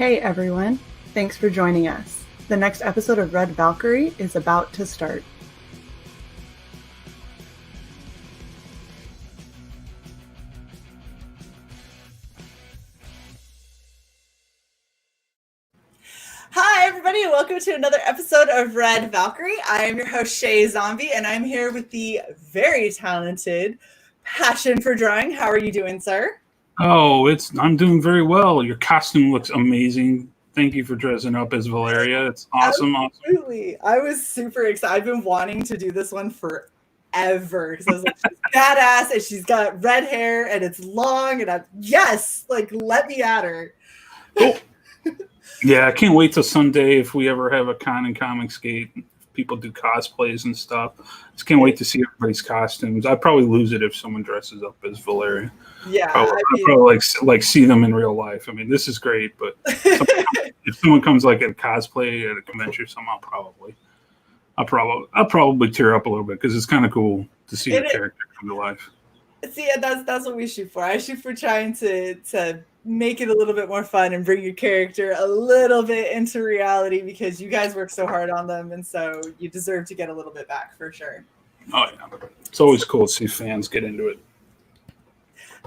Hey everyone, thanks for joining us. The next episode of Red Valkyrie is about to start. Hi everybody, and welcome to another episode of Red Valkyrie. I am your host Shae Zombie, and I'm here with the very talented Passion for Drawing. How are you doing, sir? I'm doing very well. Your costume looks amazing. Thank you for dressing up as Valeria. It's awesome. Absolutely. I was super excited. I've been wanting to do this one forever because I was like, she's badass and she's got red hair and it's long and let me at her. Cool. Yeah, I can't wait till Sunday if we ever have a con in Comicsgate. People do cosplays and stuff. Just can't wait to see everybody's costumes. I'd probably lose it if someone dresses up as Valeria. Yeah, I'd probably like see them in real life. I mean, this is great, but if someone comes like at a cosplay at a convention or something, I'll probably tear up a little bit because it's kind of cool to see a character come to life. See, that's what we shoot for. I shoot for trying to make it a little bit more fun and bring your character a little bit into reality because you guys work so hard on them, and so you deserve to get a little bit back for sure. Oh yeah, it's always cool to see fans get into it.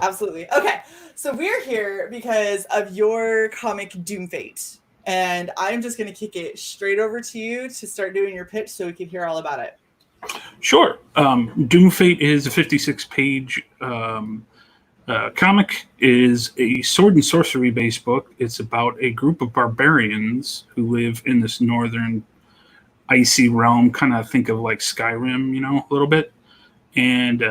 Absolutely. Okay, so we're here because of your comic Doom Fate, and I'm just going to kick it straight over to you to start doing your pitch so we can hear all about it. Sure. Doom Fate is a 56-page comic. Is a sword and sorcery based book. It's about a group of barbarians who live in this northern icy realm. Kind of think of like Skyrim, a little bit. And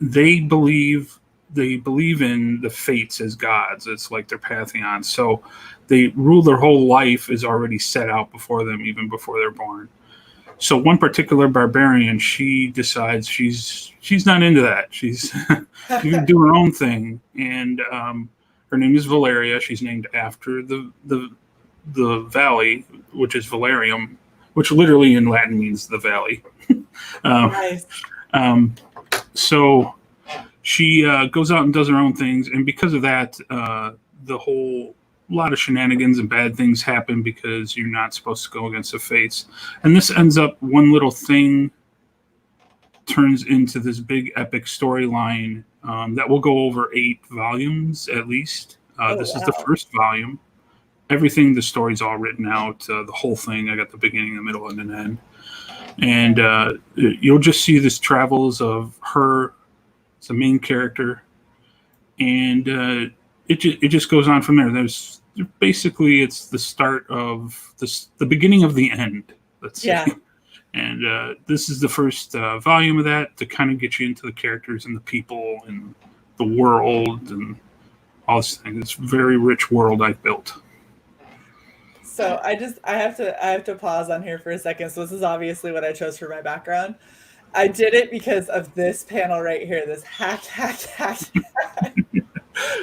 they believe in the fates as gods. It's like their pantheon. So they rule their whole life is already set out before them, even before they're born. So one particular barbarian, she decides she's not into that. She's going to do her own thing, and her name is Valeria. She's named after the valley, which is Valerium, which literally in Latin means the valley. Nice. So she goes out and does her own things, and because of that, a lot of shenanigans and bad things happen because you're not supposed to go against the fates. And this ends up one little thing turns into this big epic storyline that will go over 8 volumes at least. This is the first volume. The story's all written out, the whole thing. I got the beginning, the middle, and an end. And you'll just see this travels of her as the main character. And it just goes on from there. There's basically it's the start of the beginning of the end. Let's say. Yeah. And this is the first volume of that to kind of get you into the characters and the people and the world and all this thing. It's a very rich world I've built. So I have to pause on here for a second. So this is obviously what I chose for my background. I did it because of this panel right here. This hack.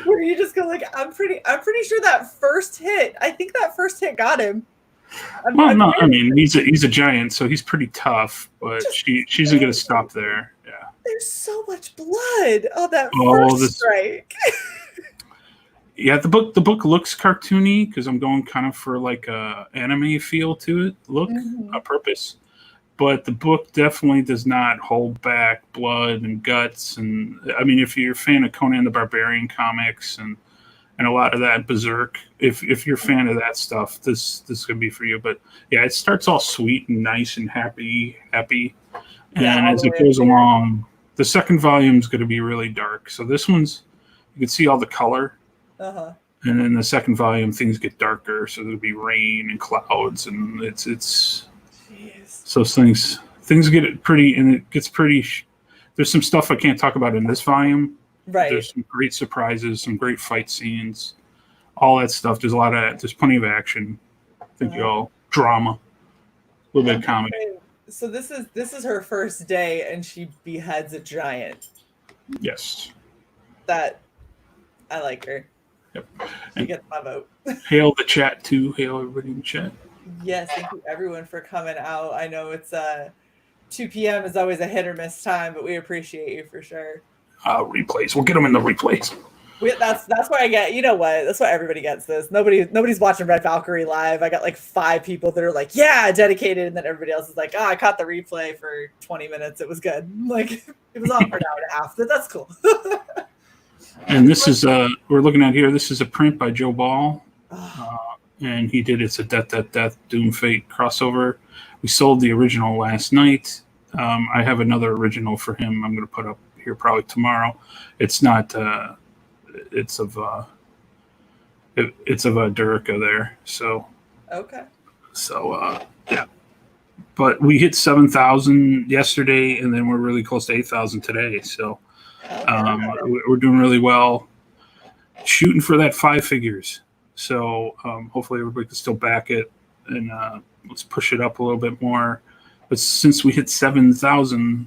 Where you just go like, I'm pretty sure that first hit. I think that first hit got him. I mean, he's a giant, so he's pretty tough. But she's not going to stop there. Yeah. There's so much blood on that first strike. Yeah, the book looks cartoony because I'm going kind of for like a anime feel to it. A purpose. But the book definitely does not hold back blood and guts. And I mean, if you're a fan of Conan the Barbarian comics and a lot of that Berserk, if you're a fan of that stuff, this could be for you. But yeah, it starts all sweet and nice and happy. And as it goes along, the second volume is going to be really dark. So this one's, you can see all the color. Uh-huh. And then the second volume, things get darker. So there'll be rain and clouds, and it's. So things get pretty, and it gets pretty. There's some stuff I can't talk about in this volume. Right. There's some great surprises, some great fight scenes, all that stuff. There's plenty of action. I think drama, a little bit of comedy. So this is her first day, and she beheads a giant. Yes. That I like her. Yep. She gets my vote. Hail the chat too. Hail everybody in the chat. Yes, thank you everyone for coming out. I know it's 2 p.m. is always a hit or miss time, but we appreciate you for sure. Replays. We'll get them in the replays. That's where I get. You know what? That's why everybody gets this. Nobody's watching Red Valkyrie live. I got like 5 people that are like, yeah, dedicated, and then everybody else is like, oh, I caught the replay for 20 minutes. It was good. Like it was on for an hour and a half. But that's cool. And this is we're looking at here. This is a print by Joe Ball, and he did It's a Death Doom Fate crossover. We sold the original last night. I have another original for him. I'm going to put up here probably tomorrow. It's not. It's of it's of a Durica there. So okay. So yeah. But we hit 7,000 yesterday, and then we're really close to 8,000 today. So we're doing really well, shooting for that 5 figures. So hopefully everybody can still back it, and let's push it up a little bit more. But since we hit 7,000,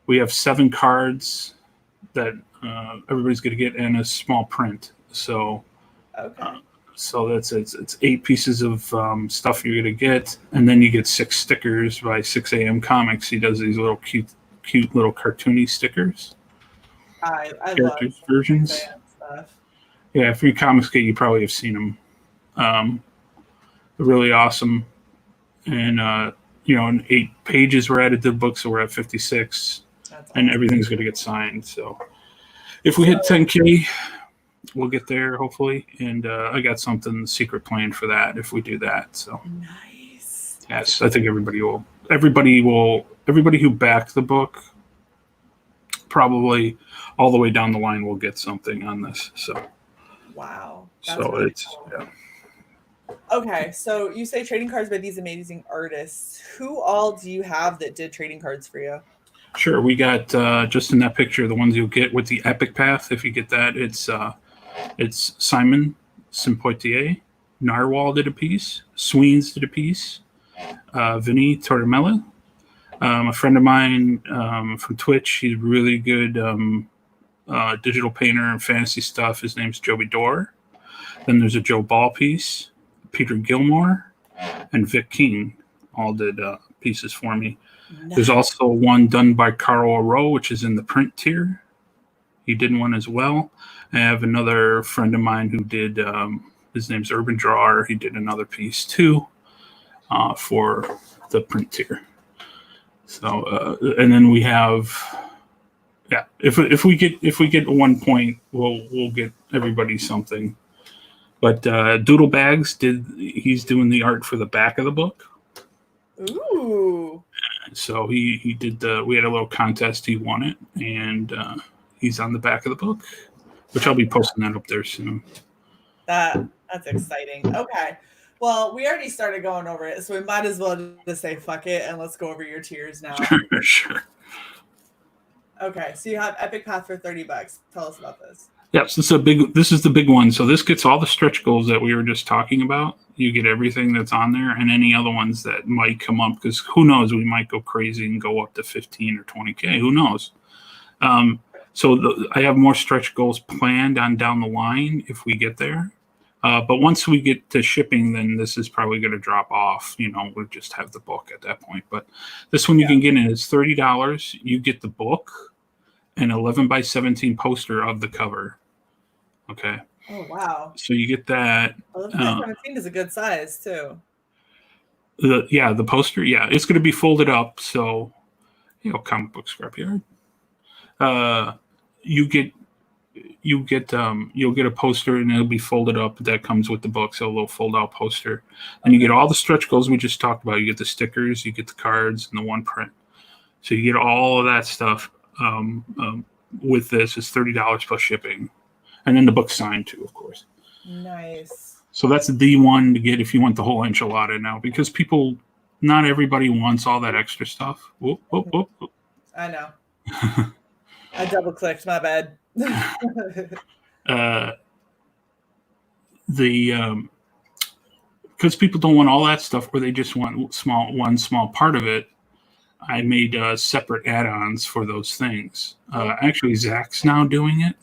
we have 7 cards that everybody's going to get, and a small print. So so it's 8 pieces of stuff you're going to get, and then you get 6 stickers by 6 a.m. Comics. He does these little cute little cartoony stickers. I Characters love versions. stuff. Yeah, if you're a comics geek, you probably have seen them. Really awesome. And in 8 pages we're added to the book, so we're at 56. That's and awesome. Everything's going to get signed. So if we hit 10K, we'll get there hopefully. And I got something secret planned for that if we do that. So nice. Yes, I think everybody who backed the book, probably all the way down the line, will get something on this. So wow. That's so really cool. Yeah. Okay, so you say trading cards by these amazing artists. Who all do you have that did trading cards for you? Sure, we got just in that picture the ones you'll get with the Epic Path. If you get that, it's Simon Simpoitier, Narwhal did a piece, Sweens did a piece, Vinny Tortomella, a friend of mine from Twitch. He's really good digital painter and fantasy stuff. His name's Joby Dorr. Then there's a Joe Ball piece. Peter Gilmore and Vic King all did pieces for me. Nice. There's also one done by Carl O'Roe, which is in the print tier. He did one as well. I have another friend of mine who did, his name's Urban Drawer. He did another piece too for the print tier. So, and then we have, yeah, if we get 1 point, we'll get everybody something. But Doodle Bags he's doing the art for the back of the book. Ooh. So he did we had a little contest, he won it, and he's on the back of the book, which I'll be posting that up there soon. That's exciting. Okay. Well, we already started going over it, so we might as well just say fuck it and let's go over your tiers now. Sure. Okay, so you have Epic Path for $30. Tell us about this. Yes, this is the big one. So this gets all the stretch goals that we were just talking about. You get everything that's on there, and any other ones that might come up, because who knows, we might go crazy and go up to 15 or 20K. Who knows? I have more stretch goals planned on down the line if we get there. But once we get to shipping, then this is probably going to drop off. We'll just have the book at that point. But this one you can get in is $30. You get the book, an 11x17 poster of the cover. Okay. Oh, wow. So you get that. 11x17 is a good size too. The poster. Yeah, it's going to be folded up. So, comic book scrapyard. You'll get a poster, and it'll be folded up. That comes with the book, so a little fold-out poster. And you get all the stretch goals we just talked about. You get the stickers, you get the cards, and the one print. So you get all of that stuff. With this, it's $30 plus shipping, and then the book signed too, of course. Nice. So that's the one to get if you want the whole enchilada now, because not everybody wants all that extra stuff. Whoop, whoop, whoop, whoop. I know. I double clicked. My bad. Because people don't want all that stuff, or they just want one small part of it. I made separate add-ons for those things. Actually, Zach's now doing it.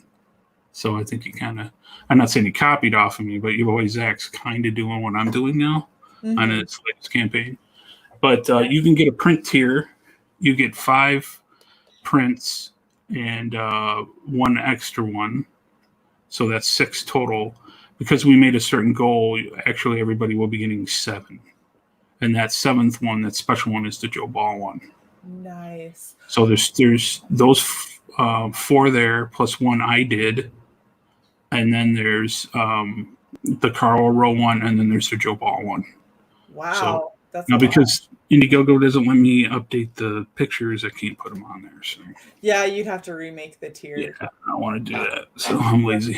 So I think I'm not saying he copied off of me, but Zach's kind of doing what I'm doing now on his latest campaign. But you can get a print tier. You get 5 prints and one extra one. So that's 6 total. Because we made a certain goal, actually everybody will be getting 7. And that 7th one, that special one, is the Joe Ball one. Nice. So there's those 4 there, plus one I did. And then there's the Carl Rowe one, and then there's the Joe Ball one. Wow. So, that's now, because Indiegogo doesn't let me update the pictures, I can't put them on there. So yeah, you'd have to remake the tier. Yeah, I don't want to do that, so I'm lazy.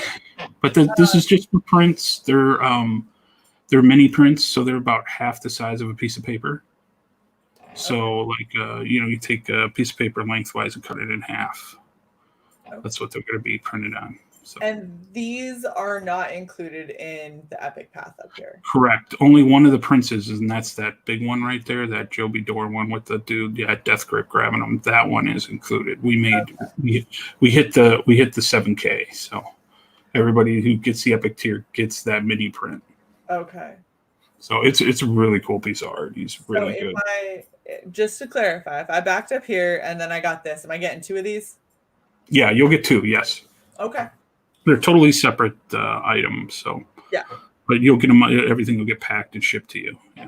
But this is just for prints. They're mini prints, so they're about half the size of a piece of paper. So, like, you take a piece of paper lengthwise and cut it in half. Okay. That's what they're going to be printed on. So. And these are not included in the Epic Path up here. Correct. Only one of the prints is, and that's that big one right there, that Joby Door one with the dude, Death Grip grabbing them. That one is included. We hit the 7K, so everybody who gets the Epic tier gets that mini print. Okay. So it's a really cool piece of art. He's really good. Just to clarify, if I backed up here and then I got this, am I getting 2 of these? Yeah, you'll get 2. Yes. Okay. They're totally separate items, so yeah. But you'll get them. Everything will get packed and shipped to you. Yeah.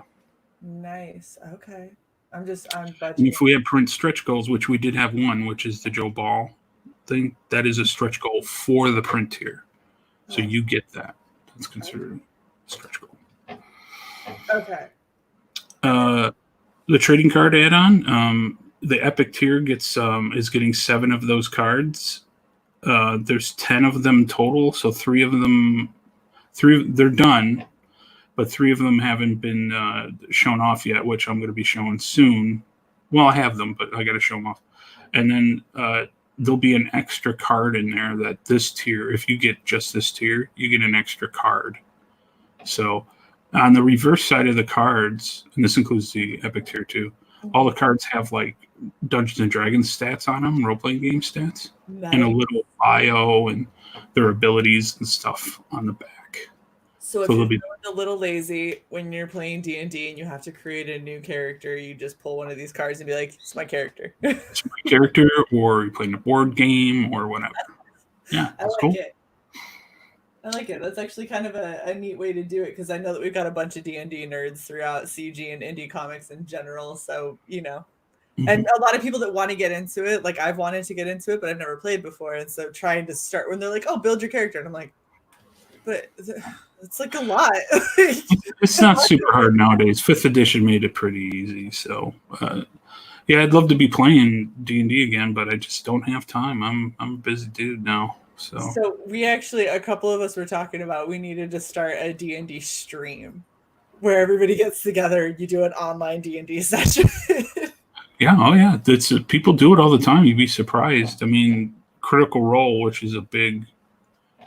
Nice. Okay. I'm budgeting. And if we have print stretch goals, which we did have one, which is the Joe Ball thing, that is a stretch goal for the print tier, so you get that. That's considered a stretch goal. Okay. The trading card add-on, the Epic tier is getting 7 of those cards. There's 10 of them total, so 3 of them, they're done, but 3 of them haven't been shown off yet, which I'm going to be showing soon. Well, I have them, but I got to show them off. And then there'll be an extra card in there that this tier, if you get just this tier, you get an extra card. So on the reverse side of the cards, and this includes the Epic tier too, all the cards have like Dungeons and Dragons stats on them, role-playing game stats, and a little bio and their abilities and stuff on the back. So if you're feeling a little lazy when you're playing D&D and you have to create a new character, you just pull one of these cards and be like, it's my character. It's my character, or you're playing a board game or whatever. Yeah, that's cool. I like it. That's actually kind of a neat way to do it, because I know that we've got a bunch of D&D nerds throughout CG and indie comics in general. So, and a lot of people that want to get into it, like I've wanted to get into it, but I've never played before. And so trying to start when they're like, oh, build your character. And I'm like, but it's like a lot. It's not super hard nowadays. 5th edition made it pretty easy. So, yeah, I'd love to be playing D&D again, but I just don't have time. I'm a busy dude now. So we actually, a couple of us were talking about, we needed to start a D&D stream where everybody gets together. You do an online D&D session. Yeah. Oh yeah. People do it all the time. You'd be surprised. I mean, Critical Role, which is a big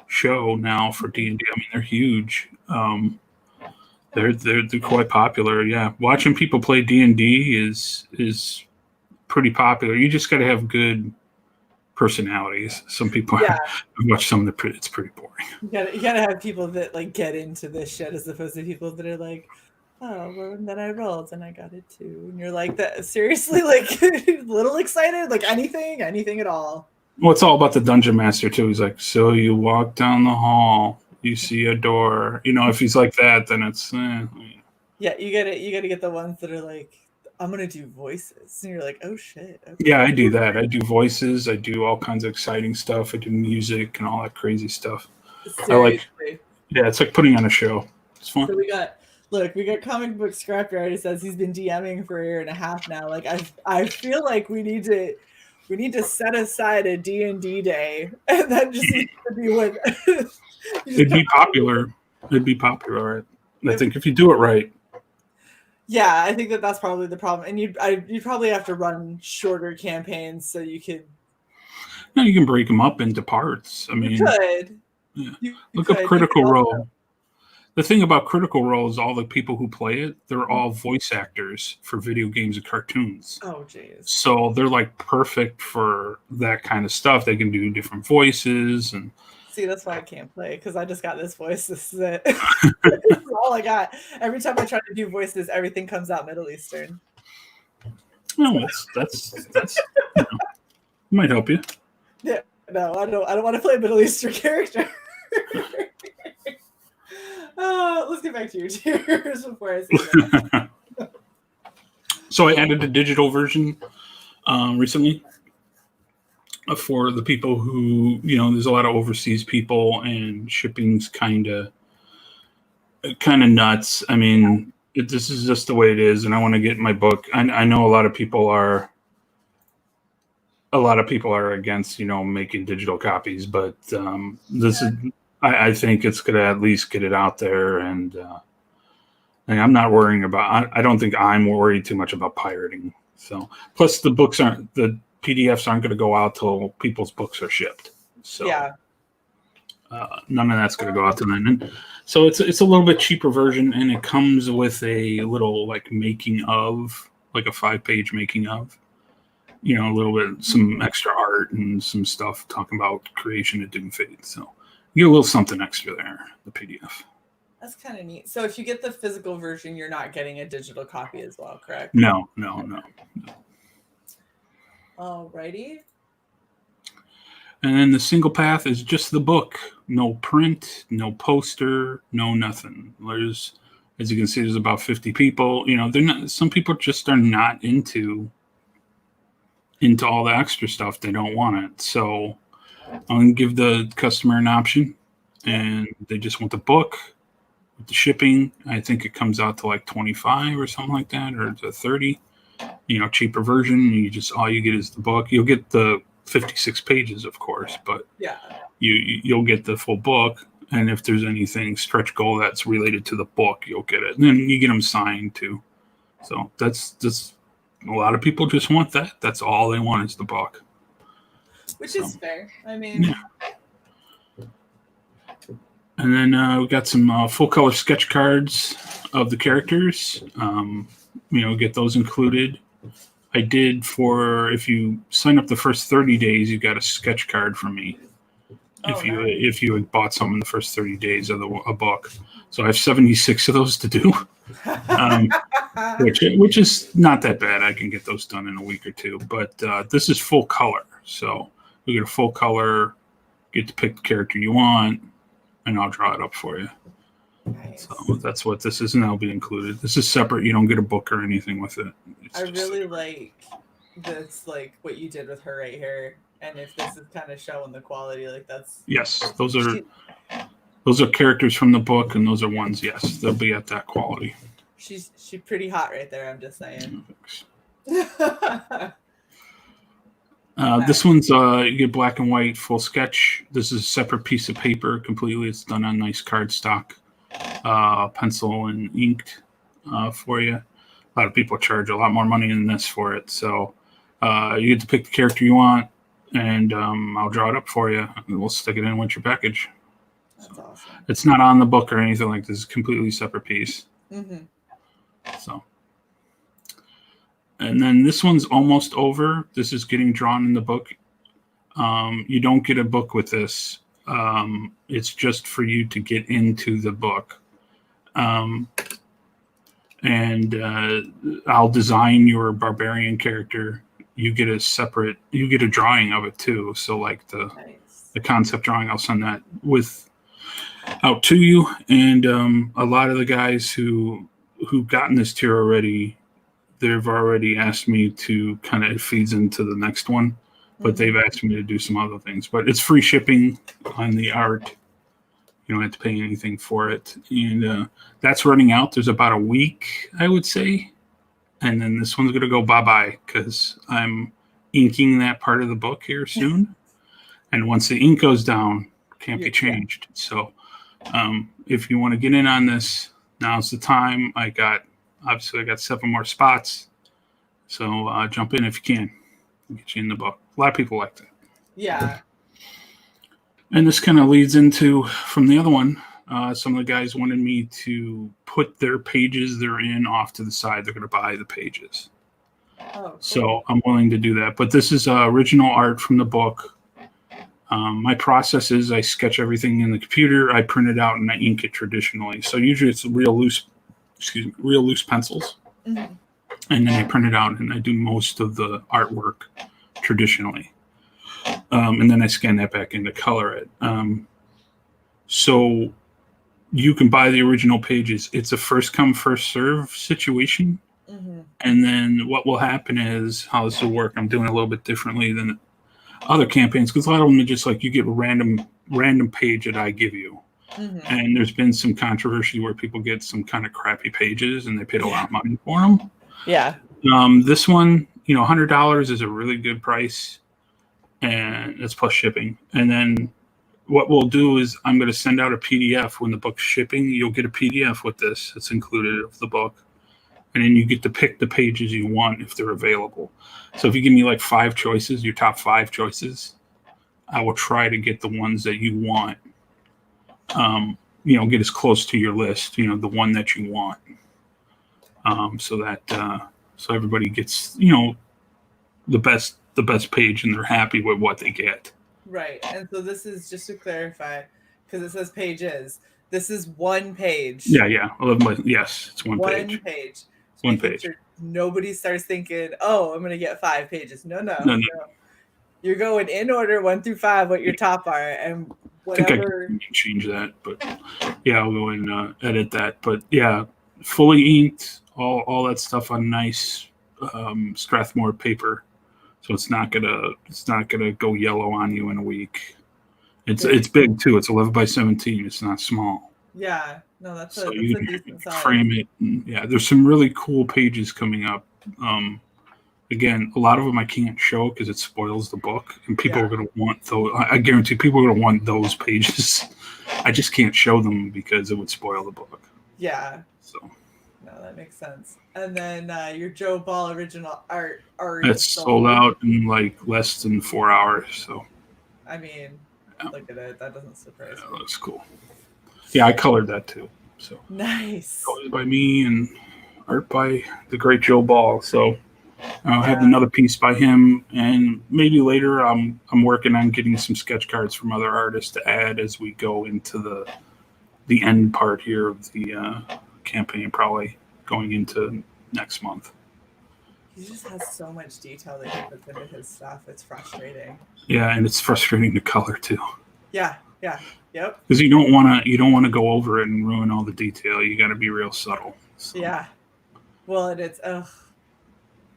show now for D&D. I mean, they're huge. They're quite popular. Yeah. Watching people play D&D is pretty popular. You just got to have good personalities. Some people watch some of it's pretty boring. You gotta have people that like get into this shit, as opposed to people that are like, oh, well, and then I rolled and I got it too, and you're like, that seriously, like a little excited, like anything at all. Well, it's all about the dungeon master too. He's like, so you walk down the hall, you see a door. If he's like that, then it's yeah, you gotta get the ones that are like, I'm going to do voices. And you're like, oh, shit. Okay. Yeah, I do that. I do voices. I do all kinds of exciting stuff. I do music and all that crazy stuff. Seriously. It's like putting on a show. It's fun. So we got Comic Book Scrapyard says he's been DMing for a year and a half now. Like, I feel like we need to set aside a D&D day, and that just needs to be what it'd be popular. It'd be popular, right? I think if you do it right. Yeah, I think that's probably the problem, and you'd probably have to run shorter campaigns so you could. No, you can break them up into parts. I mean, you could. Yeah. Look up Critical Role. The thing about Critical Role is all the people who play it, they're all voice actors for video games and cartoons. Oh, jeez. So they're like perfect for that kind of stuff. They can do different voices and. See, that's why I can't play, because I just got this voice. This is it. This is all I got. Every time I try to do voices, everything comes out Middle Eastern. No, that's might help you. Yeah, no, I don't want to play a Middle Eastern character. Let's get back to your tiers before I say that. So I added a digital version recently for the people who, there's a lot of overseas people and shipping's kind of nuts. I mean, this is just the way it is, and I want to get my book. I know a lot of people are against, making digital copies, but this is, I think it's going to at least get it out there, and I'm not worrying about. I don't think I'm worried too much about pirating. So, plus the PDFs aren't going to go out till people's books are shipped. So Yeah. None of that's going to go out to them. And so it's a little bit cheaper version, and it comes with a little like making of, like a 5-page making of, a little bit, some extra art and some stuff talking about creation of Doomfate. So you get a little something extra there, the PDF. That's kind of neat. So if you get the physical version, you're not getting a digital copy as well, correct? No. Alrighty. And then the single path is just the book. No print, no poster, no nothing. There's, as you can see, there's about 50 people. They're not. Some people just are not into all the extra stuff. They don't want it. So I'm going to give the customer an option, and they just want the book with the shipping. I think it comes out to like 25 or something like that, or to 30. Cheaper version. All you get is the book. You'll get the 56 pages, of course, but yeah, you'll get the full book. And if there's anything stretch goal that's related to the book, you'll get it. And then you get them signed too. So that's just, a lot of people just want that. That's all they want is the book. Which is fair. I mean, yeah. And then we got some full color sketch cards of the characters. Get those included. I did if you sign up the first 30 days, you got a sketch card from me. If you had bought something in the first 30 days of a book. So I have 76 of those to do, which is not that bad. I can get those done in a week or two. But this is full color. So you get a full color, get to pick the character you want, and I'll draw it up for you. Nice. So that's what this is, and that'll be included. This is separate. You don't get a book or anything with it. I really like this, like what you did with her right here. And if this is kind of showing the quality, like that's... Yes, those are characters from the book, and those are ones, yes, they'll be at that quality. She's pretty hot right there, I'm just saying. This one's you get black and white full sketch. This is a separate piece of paper completely. It's done on nice cardstock, pencil and inked for you. A lot of people charge a lot more money than this for it. So you get to pick the character you want, and I'll draw it up for you, and we'll stick it in with your package. That's awesome. It's not on the book or anything like this. It's a completely separate piece. Mm-hmm. So, and then this one's almost over. This is getting drawn in the book. You don't get a book with this. It's just for you to get into the book. And I'll design your barbarian character. You get a drawing of it too. So like the concept drawing, I'll send that out to you. And a lot of the guys who've gotten this tier already, they've already asked me to kind of, it feeds into the next one, but they've asked me to do some other things. But it's free shipping on the art. You don't have to pay anything for it. And that's running out. There's about a week, I would say. And then this one's going to go bye-bye because I'm inking that part of the book here soon. And once the ink goes down, it can't be changed. So if you want to get in on this, now's the time. I got 7 more spots. So jump in if you can. I'll get you in the book. A lot of people like that. Yeah. And this kind of leads into, from the other one, some of the guys wanted me to put their pages they're in off to the side. They're going to buy the pages. Oh, cool. So I'm willing to do that. But this is original art from the book. My process is I sketch everything in the computer. I print it out and I ink it traditionally. So usually it's real loose pencils. Mm-hmm. And then I print it out and I do most of the artwork traditionally. And then I scan that back in to color it. So you can buy the original pages. It's a first come, first serve situation. Mm-hmm. And then what will happen is, how this will work, I'm doing it a little bit differently than other campaigns, because a lot of them are just like you get a random page that I give you. Mm-hmm. And there's been some controversy where people get some kind of crappy pages and they paid a lot of money for them. Yeah. This one, $100 is a really good price, and it's plus shipping. And then what we'll do is I'm going to send out a PDF when the book's shipping. You'll get a PDF with this. It's included of the book. And then you get to pick the pages you want if they're available. So if you give me like 5 choices, your top 5 choices, I will try to get the ones that you want. Get as close to your list, the one that you want. So that so everybody gets, the best page and they're happy with what they get. Right. And so this is, just to clarify, because it says pages, this is one page. Yeah. 11 yes, it's one page. One page. One page. Sure nobody starts thinking, oh, I'm going to get 5 pages. No. You're going in order 1 through 5, what your top are, and whatever. I think I can change that, but yeah, I'll go and edit that. But yeah, fully inked, all that stuff on nice Strathmore paper, so it's not gonna go yellow on you in a week. It's big too. It's 11 by 17. It's not small. Yeah, no, that's a you decent size. Frame it. And, yeah, there's some really cool pages coming up. Again, a lot of them I can't show because it spoils the book, and people are going to want those. I guarantee people are going to want those pages. I just can't show them because it would spoil the book. Yeah. So. No, that makes sense. And then your Joe Ball original art that's sold out in like less than 4 hours. So. I mean, look at it. That doesn't surprise me. That looks cool. Yeah, I colored that too. So. Nice. Colored by me and art by the great Joe Ball. So. I'll have another piece by him, and maybe later I'm working on getting some sketch cards from other artists to add as we go into the end part here of the campaign, probably going into next month. He just has so much detail that he puts into his stuff. It's frustrating. Yeah, and it's frustrating to color too. Yeah, yep. Because you don't want to go over it and ruin all the detail. You got to be real subtle. So. Yeah. Well, and it's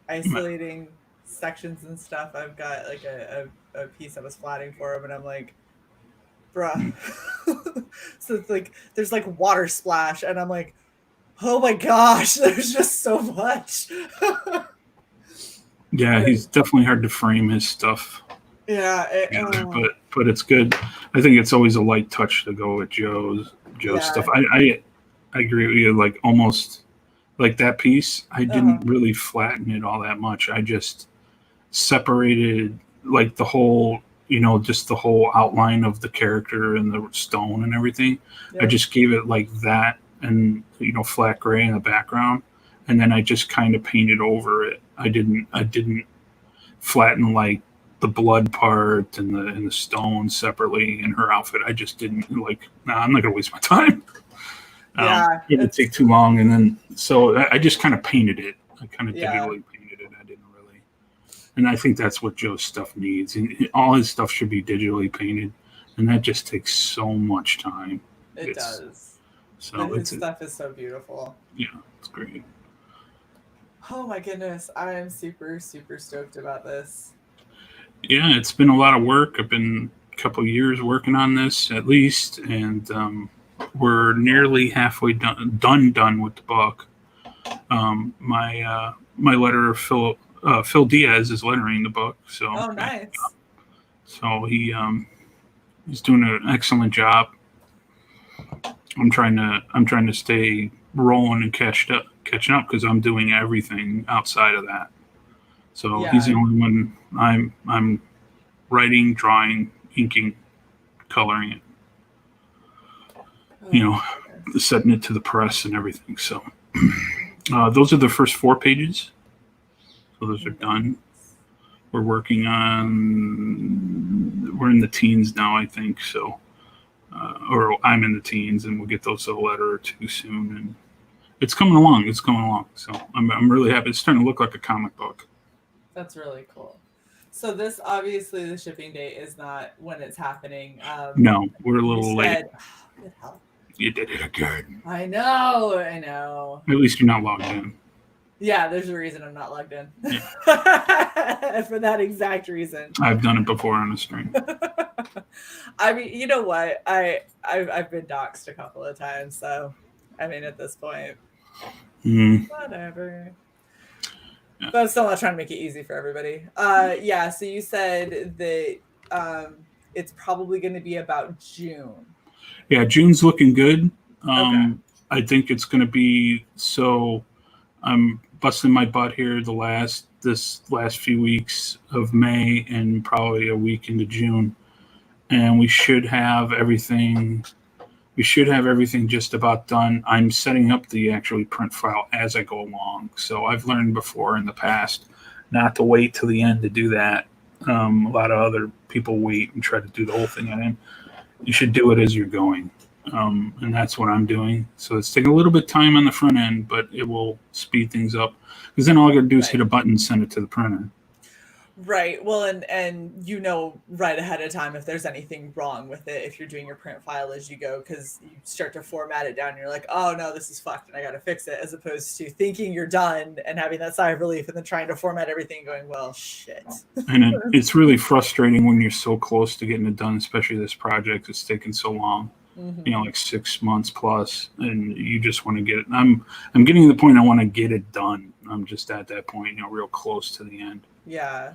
isolating sections and stuff. I've got like a piece I was flatting for him, and I'm like, bruh. So it's like there's like water splash, and I'm like, oh my gosh, there's just so much. Yeah, he's definitely hard to frame his stuff. Yeah, but it's good. I think it's always a light touch to go with Joe's stuff. I agree with you. Like almost. Like that piece, I didn't really flatten it all that much. I just separated like the whole, just the whole outline of the character and the stone and everything. Yeah. I just gave it like that and, flat gray in the background. And then I just kind of painted over it. I didn't flatten like the blood part and the stone separately in her outfit. I just didn't I'm not going to waste my time. It would take too long, and then so I just kind of painted it. I kind of digitally painted it. I didn't really, and I think that's what Joe's stuff needs. And all his stuff should be digitally painted, and that just takes so much time. It does. So and his stuff is so beautiful. Yeah, it's great. Oh my goodness, I am super, super stoked about this. Yeah, it's been a lot of work. I've been a couple of years working on this at least, and. We're nearly halfway done with the book. My letterer Phil Diaz is lettering the book. So nice. So he's doing an excellent job. I'm trying to stay rolling and catching up because I'm doing everything outside of that. So he's the only one I'm writing, drawing, inking, coloring it. Setting it to the press and everything. So those are the first 4 pages. So those are done. We're working on, we're in the teens now, I think. So, or I'm in the teens, and we'll get those a letter or 2 soon. And it's coming along. So I'm really happy. It's starting to look like a comic book. That's really cool. So this obviously the shipping date is not when it's happening. No, we're a You little late. said, good hell. You did it again. I know. At least you're not logged in. Yeah, there's a reason I'm not logged in. Yeah. For that exact reason. I've done it before on a stream. I mean, you know what? I've been doxxed a couple of times, so I mean, at this point, whatever. Yeah. But I'm still not trying to make it easy for everybody. Yeah. So you said that it's probably going to be about June. Yeah, June's looking good. Okay. I think it's going to be so. I'm busting my butt here this last few weeks of May and probably a week into June, and we should have everything. We should have everything just about done. I'm setting up the actually print file as I go along. So I've learned before in the past not to wait till the end to do that. A lot of other people wait and try to do the whole thing, and you should do it as you're going. And that's what I'm doing. So it's taking a little bit of time on the front end, but it will speed things up. Because then all I got to do is hit a button and send it to the printer. Right. Well, and you know right ahead of time if there's anything wrong with it if you're doing your print file as you go, because you start to format it down and you're like, oh no, this is fucked and I got to fix it, as opposed to thinking you're done and having that sigh of relief and then trying to format everything and going, well, shit. And it's really frustrating when you're so close to getting it done, especially this project. It's taken so long. You know, like 6 months plus, and you just want to get it. I'm getting to the point I want to get it done. I'm just at that point, you know, real close to the end. Yeah.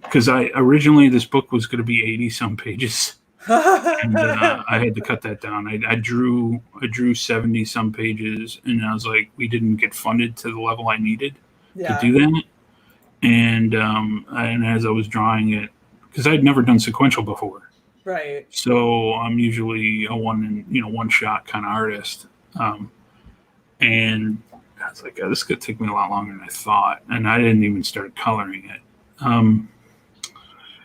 Because I originally this book was going to be 80 some pages, and I had to cut that down. I drew 70 some pages, and I was like, we didn't get funded to the level I needed to do that. And as I was drawing it, because I'd never done sequential before. Right. So I'm usually a one shot kind of artist. And I was like, oh, this could take me a lot longer than I thought. And I didn't even start coloring it.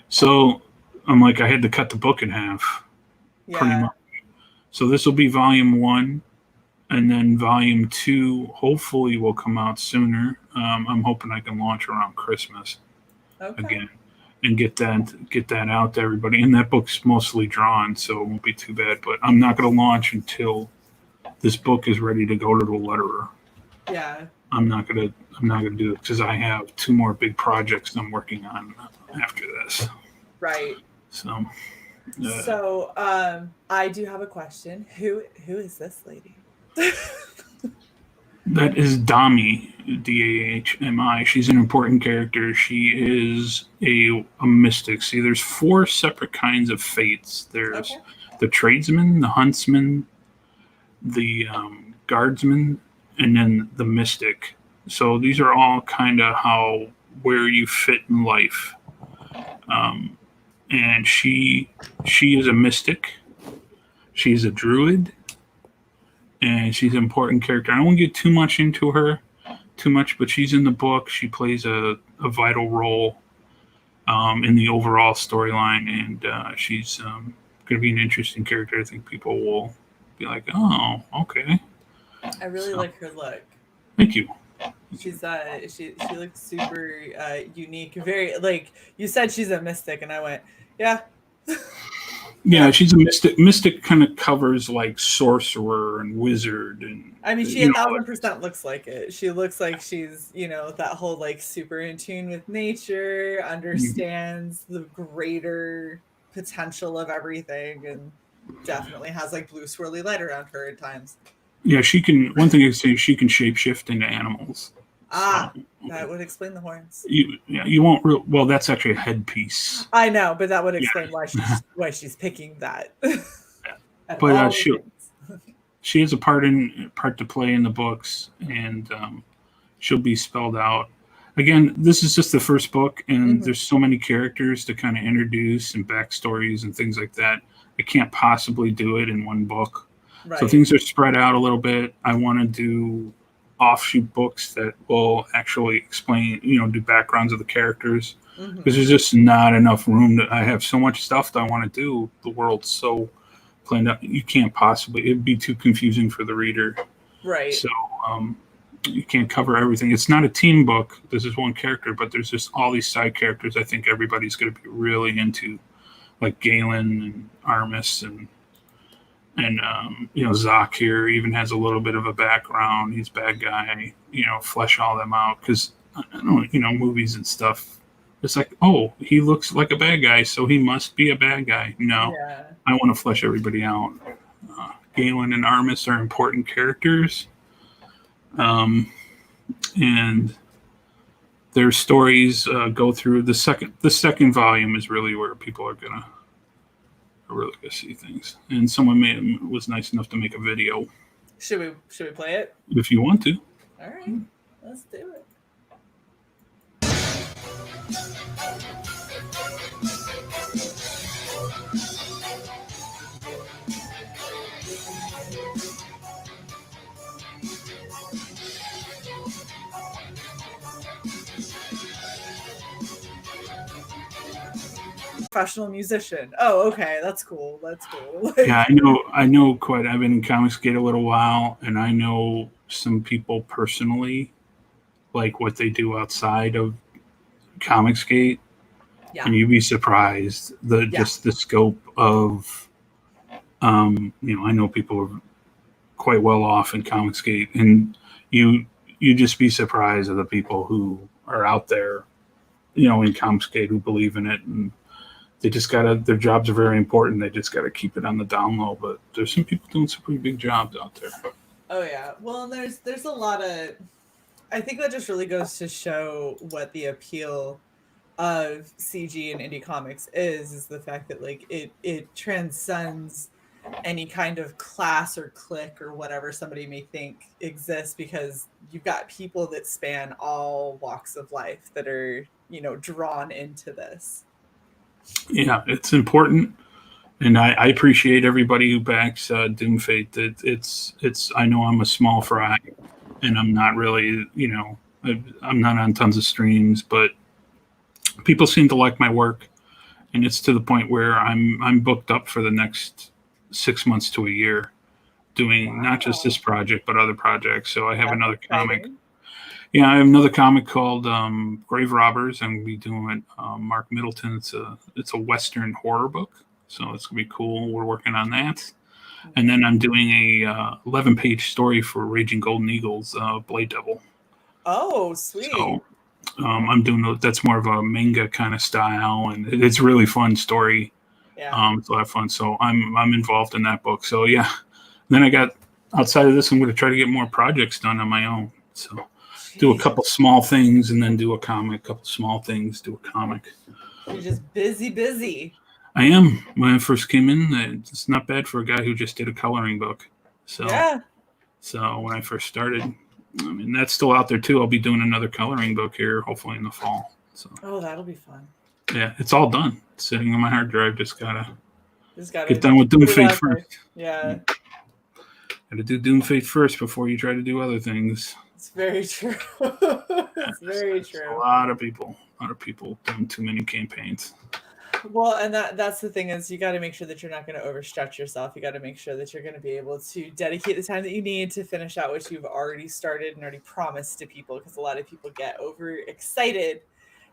So I'm like, I had to cut the book in half pretty much. So this will be volume 1. And then volume 2 hopefully will come out sooner. I'm hoping I can launch around Christmas again. And get that out to everybody. And that book's mostly drawn, so it won't be too bad. But I'm not going to launch until this book is ready to go to the letterer. Yeah. I'm not gonna do it because I have 2 more big projects I'm working on after this. Right. So. I do have a question. Who is this lady? That is Dami, Dahmi. She's an important character. She is a mystic. See, there's 4 separate kinds of fates. There's the tradesman, the huntsman, the guardsman, and then the mystic. So these are all kind of where you fit in life. And she is a mystic. She's a druid. And she's an important character. I don't want to get too much into her, but she's in the book. She plays a vital role in the overall storyline, and she's going to be an interesting character. I think people will be like, oh, okay. I really like her look. Thank you. She's she looks super unique. Very, like you said, she's a mystic, and I went, yeah. Yeah, she's a mystic. Mystic kind of covers like sorcerer and wizard, and I mean, she 1,000% looks like it. She looks like she's, that whole like super in tune with nature, understands the greater potential of everything, and definitely has like blue swirly light around her at times. Yeah, she can. One thing I can say, she can shapeshift into animals. That would explain the horns. You won't. Well, that's actually a headpiece. I know, but that would explain why she's picking that. But she has a part to play in the books, and she'll be spelled out. Again, this is just the first book, and there's so many characters to kind of introduce and backstories and things like that. I can't possibly do it in one book. Right. So things are spread out a little bit. I want to do offshoot books that will actually explain, do backgrounds of the characters, because there's just not enough room. I have so much stuff that I want to do. The world's so planned out. You can't possibly. It'd be too confusing for the reader. Right. So you can't cover everything. It's not a team book. This is one character, but there's just all these side characters. I think everybody's going to be really into, like Galen and Armis and Zoc here even has a little bit of a background. He's a bad guy. Flesh all them out because I don't movies and stuff. It's like, oh, he looks like a bad guy, so he must be a bad guy. No, I want to flesh everybody out. Galen and Armis are important characters, and their stories go through the second volume is really where people are really gonna see things. And someone was nice enough to make a video. Should we play it? If you want to. All right, let's do it. Professional musician. Oh, okay, that's cool. Yeah, I know quite. I've been in Comicsgate a little while, and I know some people personally, like what they do outside of Comicsgate. Yeah. And you'd be surprised just the scope of. I know people are quite well off in Comicsgate, and you just be surprised of the people who are out there, in Comicsgate who believe in it and. They just their jobs are very important. They just gotta keep it on the down low. But there's some people doing some pretty big jobs out there. Oh yeah. Well, there's a lot of, I think that just really goes to show what the appeal of CG and indie comics is the fact that like it transcends any kind of class or clique or whatever somebody may think exists, because you've got people that span all walks of life that are, drawn into this. Yeah, it's important, and I appreciate everybody who backs Doom Fate. It's I know I'm a small fry, and I'm not really, I'm not on tons of streams, but people seem to like my work, and it's to the point where I'm booked up for the next 6 months to a year, doing not just this project but other projects. So I have another comic. Yeah, I have another comic called Grave Robbers. I'm gonna be doing it. Mark Middleton. It's a Western horror book, so it's gonna be cool. We're working on that, and then I'm doing a 11-page story for Raging Golden Eagles, Blade Devil. Oh, sweet. So I'm doing that's more of a manga kind of style, and it's a really fun story. Yeah. It's a lot of fun. So I'm involved in that book. So yeah. Then I got outside of this, I'm going to try to get more projects done on my own. So. Do a couple small things and then do a comic. Couple small things, do a comic. You're just busy. I am. When I first came in, it's not bad for a guy who just did a coloring book. So yeah. So when I first started, that's still out there too. I'll be doing another coloring book here, hopefully in the fall. So. Oh, that'll be fun. Yeah, it's all done. It's sitting on my hard drive. Just gotta get done with Doom Fate first. Yeah. Gotta do Doom Fate first before you try to do other things. It's very true. It's very true. A lot of people doing too many campaigns. Well, and that's the thing is you got to make sure that you're not going to overstretch yourself. You got to make sure that you're going to be able to dedicate the time that you need to finish out what you've already started and already promised to people, because a lot of people get overexcited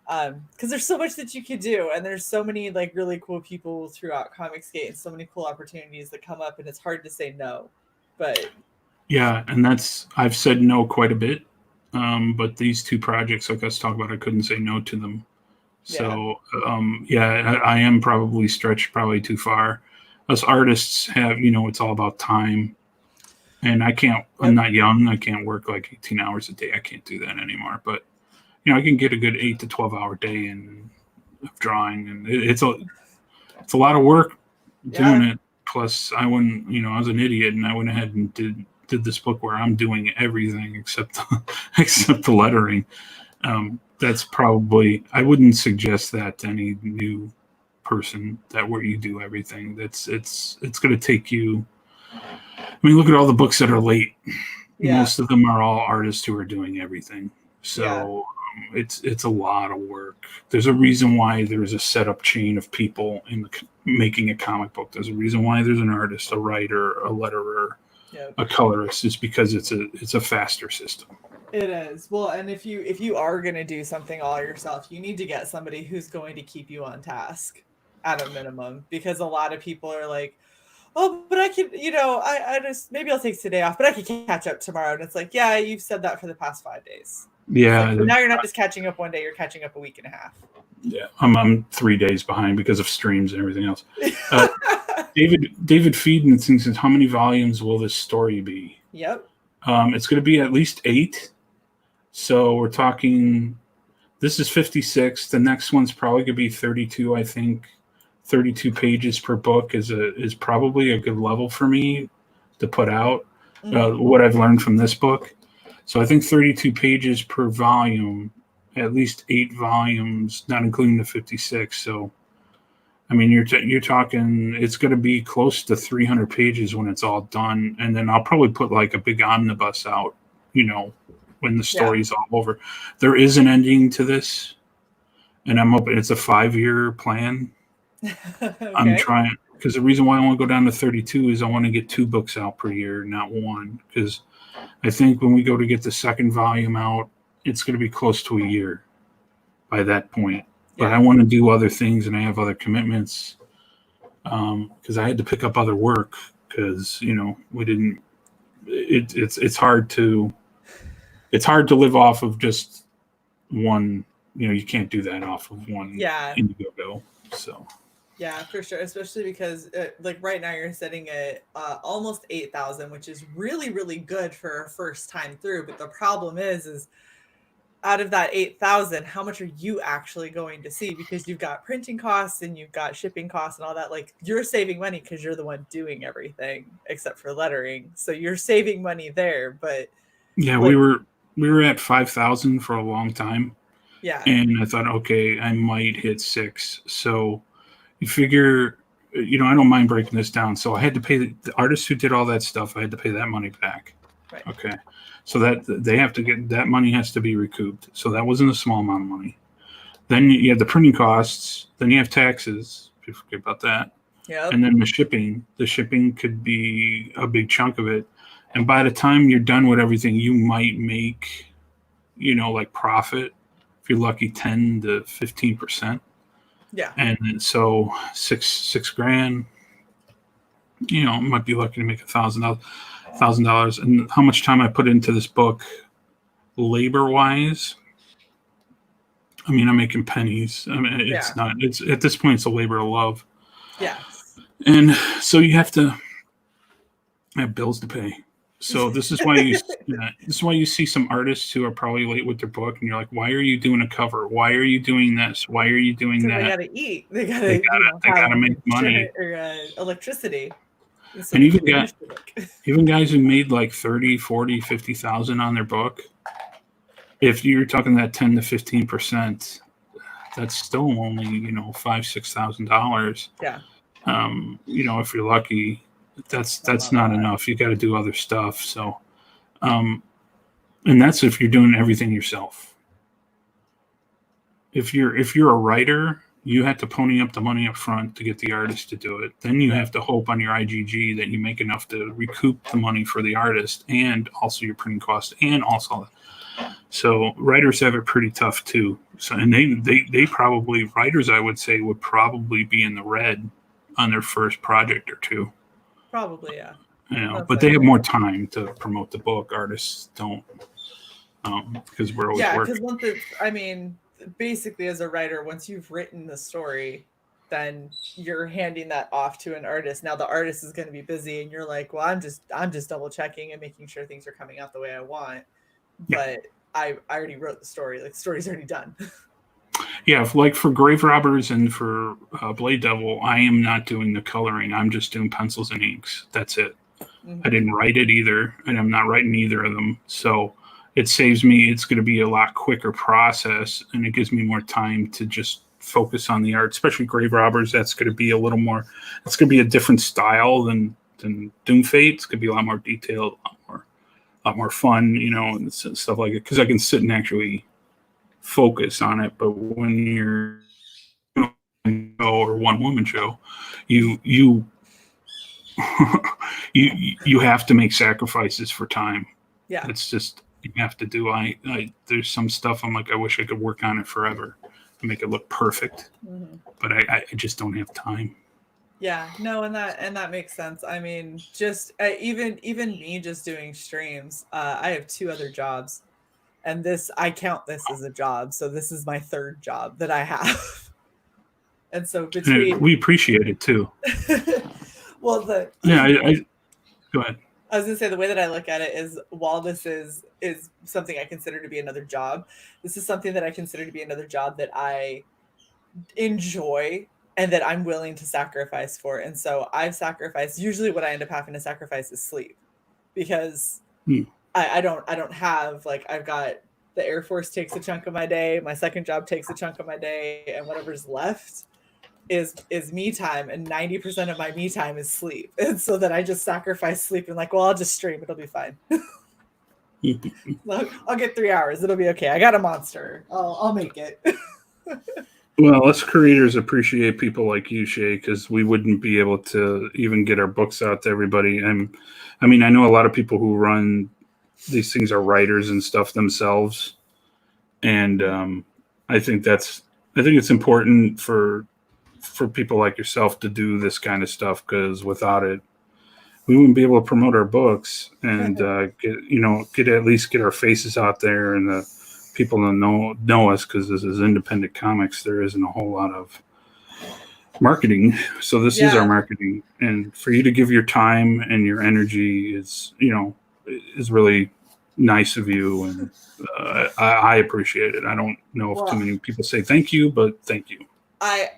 because there's so much that you could do, and there's so many like really cool people throughout Comicsgate and so many cool opportunities that come up, and it's hard to say no. But yeah, and I've said no quite a bit, but these two projects, like I was talking about, I couldn't say no to them. So, I am probably stretched too far. Us artists have, it's all about time. And I'm not young. I can't work like 18 hours a day. I can't do that anymore. But, I can get a good 8 to 12 hour day of drawing. And it's a lot of work doing it. Plus, I wouldn't, I was an idiot and I went ahead and did this book where I'm doing everything except the lettering. That's probably, I wouldn't suggest that to any new person that where you do everything. It's going to take you. Look at all the books that are late. Yeah. Most of them are all artists who are doing everything. So it's a lot of work. There's a reason why there's a setup chain of people in making a comic book. There's a reason why there's an artist, a writer, a letterer, a colorist. It's because it's a faster system. It is. Well, and if you are going to do something all yourself, you need to get somebody who's going to keep you on task at a minimum, because a lot of people are like, "Oh, but I can, I just maybe I'll take today off, but I can catch up tomorrow." And it's like, "Yeah, you've said that for the past 5 days." Yeah. Like, now you're not just catching up one day, you're catching up a week and a half. Yeah. I'm 3 days behind because of streams and everything else. David Feeden says, how many volumes will this story be? Yep. It's going to be at least 8. So we're talking, this is 56. The next one's probably going to be 32, I think. 32 pages per book is probably a good level for me to put out, what I've learned from this book. So I think 32 pages per volume, at least 8 volumes, not including the 56. So, I mean, you're talking, it's going to be close to 300 pages when it's all done. And then I'll probably put like a big omnibus out, when the story's all over. There is an ending to this, and I'm hoping it's a 5-year plan. Okay. I'm trying, because the reason why I want to go down to 32 is I want to get 2 books out per year, not 1. Because I think when we go to get the second volume out, it's going to be close to a year by that point. Yeah. But I want to do other things, and I have other commitments, because I had to pick up other work because we didn't. It's hard to. It's hard to live off of just one. You can't do that off of one Indiegogo. So. Yeah, for sure. Especially because like right now you're sitting at almost 8,000, which is really, really good for a first time through. But the problem is out of that 8,000, how much are you actually going to see? Because you've got printing costs and you've got shipping costs and all that. Like, you're saving money because you're the one doing everything except for lettering. So you're saving money there. But yeah, like, we were at 5,000 for a long time. Yeah. And I thought, okay, I might hit 6. So you figure, I don't mind breaking this down. So I had to pay the artists who did all that stuff. I had to pay that money back. Right. Okay. So that they have to get, that money has to be recouped. So that wasn't a small amount of money. Then you have the printing costs. Then you have taxes. People forget about that. Yeah. And then the shipping. The shipping could be a big chunk of it. And by the time you're done with everything, you might make, like profit, if you're lucky, 10 to 15%. Yeah. And so six grand, might be lucky to make $1,000. And how much time I put into this book, labor wise, I mean, I'm making pennies. I mean, it's not. It's at this point, it's a labor of love. Yes. And so you have to have bills to pay. So this is why you see some artists who are probably late with their book, and you're like, why are you doing a cover? Why are you doing this? Why are you doing that? They gotta eat. They gotta make money or electricity. And even guys who made like 30, 40, 50,000 on their book, if you're talking that 10 to 15%, that's still only, $5,000-$6,000. Yeah. If you're lucky, that's not enough. You got to do other stuff. So, and that's if you're doing everything yourself. If you're a writer, you have to pony up the money up front to get the artist to do it. Then you have to hope on your IGG that you make enough to recoup the money for the artist and also your printing costs and also. So writers have it pretty tough too. So, and they probably, writers, I would say, would probably be in the red on their first project or two. Probably, yeah. But they have more time to promote the book. Artists don't, because we're always working. Yeah, because basically as a writer, once you've written the story, then you're handing that off to an artist. Now the artist is going to be busy, and you're like, well, I'm just double checking and making sure things are coming out the way I want. But I already wrote the story. Like, the story's already done. Yeah, like for Grave Robbers and for Blade Devil, I am not doing the coloring. I'm just doing pencils and inks. That's it. Mm-hmm. I didn't write it either, and I'm not writing either of them. So it saves me. It's going to be a lot quicker process, and it gives me more time to just focus on the art, especially Grave Robbers. That's going to be a little more. It's going to be a different style than Doom Fate. It's going to be a lot more detailed, a lot more fun, and stuff like it. Because I can sit and actually focus on it. But when you're or one woman show, you you have to make sacrifices for time. Yeah, it's just you have to do. There's some stuff I'm like, I wish I could work on it forever and make it look perfect, but I just don't have time. Yeah, no, and that makes sense. I mean, just even me just doing streams. I have 2 other jobs, and I count this as a job. So this is my 3rd job that I have. And so between we appreciate it too. well, I go ahead. I was gonna say the way that I look at it is, while this is something I consider to be another job, this is something that I consider to be another job that I enjoy and that I'm willing to sacrifice for. And so I've sacrificed. Usually, what I end up having to sacrifice is sleep, because I don't have, like, I've got the Air Force takes a chunk of my day, my 2nd job takes a chunk of my day, and whatever's left is me time, and 90% of my me time is sleep. And so that I just sacrifice sleep and like, well, I'll just stream, it'll be fine. I'll get 3 hours, it'll be okay. I got a monster. I'll make it. Well, us creators appreciate people like you, Shae, because we wouldn't be able to even get our books out to everybody. And I mean, I know a lot of people who run these things are writers and stuff themselves, and I think it's important for people like yourself to do this kind of stuff, because without it, we wouldn't be able to promote our books and get at least get our faces out there, and the people to know us, because this is independent comics. There isn't a whole lot of marketing, so this is our marketing. And for you to give your time and your energy is really nice of you, and I appreciate it. I don't know if too many people say thank you, but thank you. I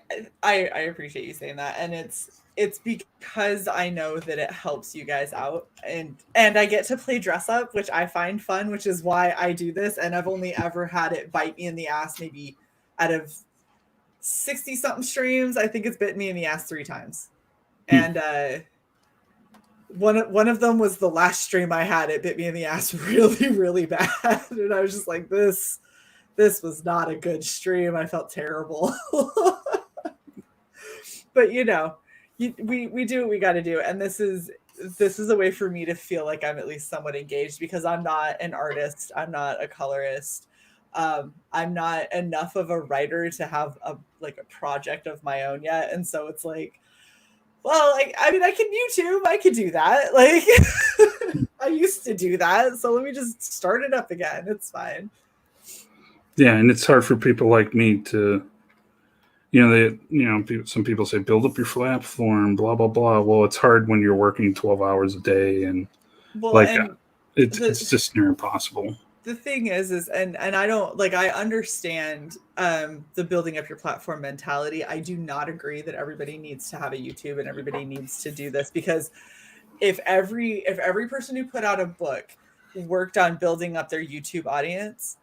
appreciate you saying that, and it's because I know that it helps you guys out, and I get to play dress up, which I find fun, which is why I do this. And I've only ever had it bite me in the ass, maybe out of 60 something streams, I think it's bit me in the ass 3 times. And one of them was the last stream I had. It bit me in the ass really, really bad, and I was just like, this was not a good stream. I felt terrible. But we do what we got to do, and this is a way for me to feel like I'm at least somewhat engaged, because I'm not an artist, I'm not a colorist, I'm not enough of a writer to have a project of my own yet. And so it's like, well, I mean, I can YouTube, I could do that. Like, I used to do that, so let me just start it up again. It's fine. Yeah, and it's hard for people like me to, some people say build up your platform, blah blah blah. Well, it's hard when you're working 12 hours a day, and it's just near impossible. The thing is and I don't, I understand the building up your platform mentality. I do not agree that everybody needs to have a YouTube and everybody needs to do this, because if every person who put out a book worked on building up their YouTube audience,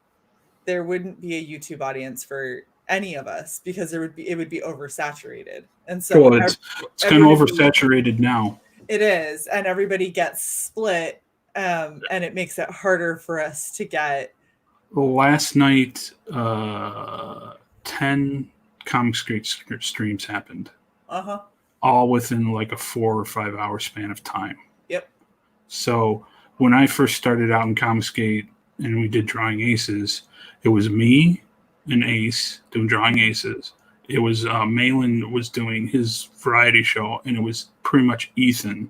there wouldn't be a YouTube audience for any of us, because it would be oversaturated. And so it's kind of oversaturated now. It is, and everybody gets split. And it makes it harder for us to get. Last night, 10 comic streams happened. All within like a 4 or 5 hour span of time. Yep. So when I first started out in Comicsgate and we did Drawing Aces, it was me and Ace doing Drawing Aces. It was Malin was doing his variety show, and it was pretty much Ethan.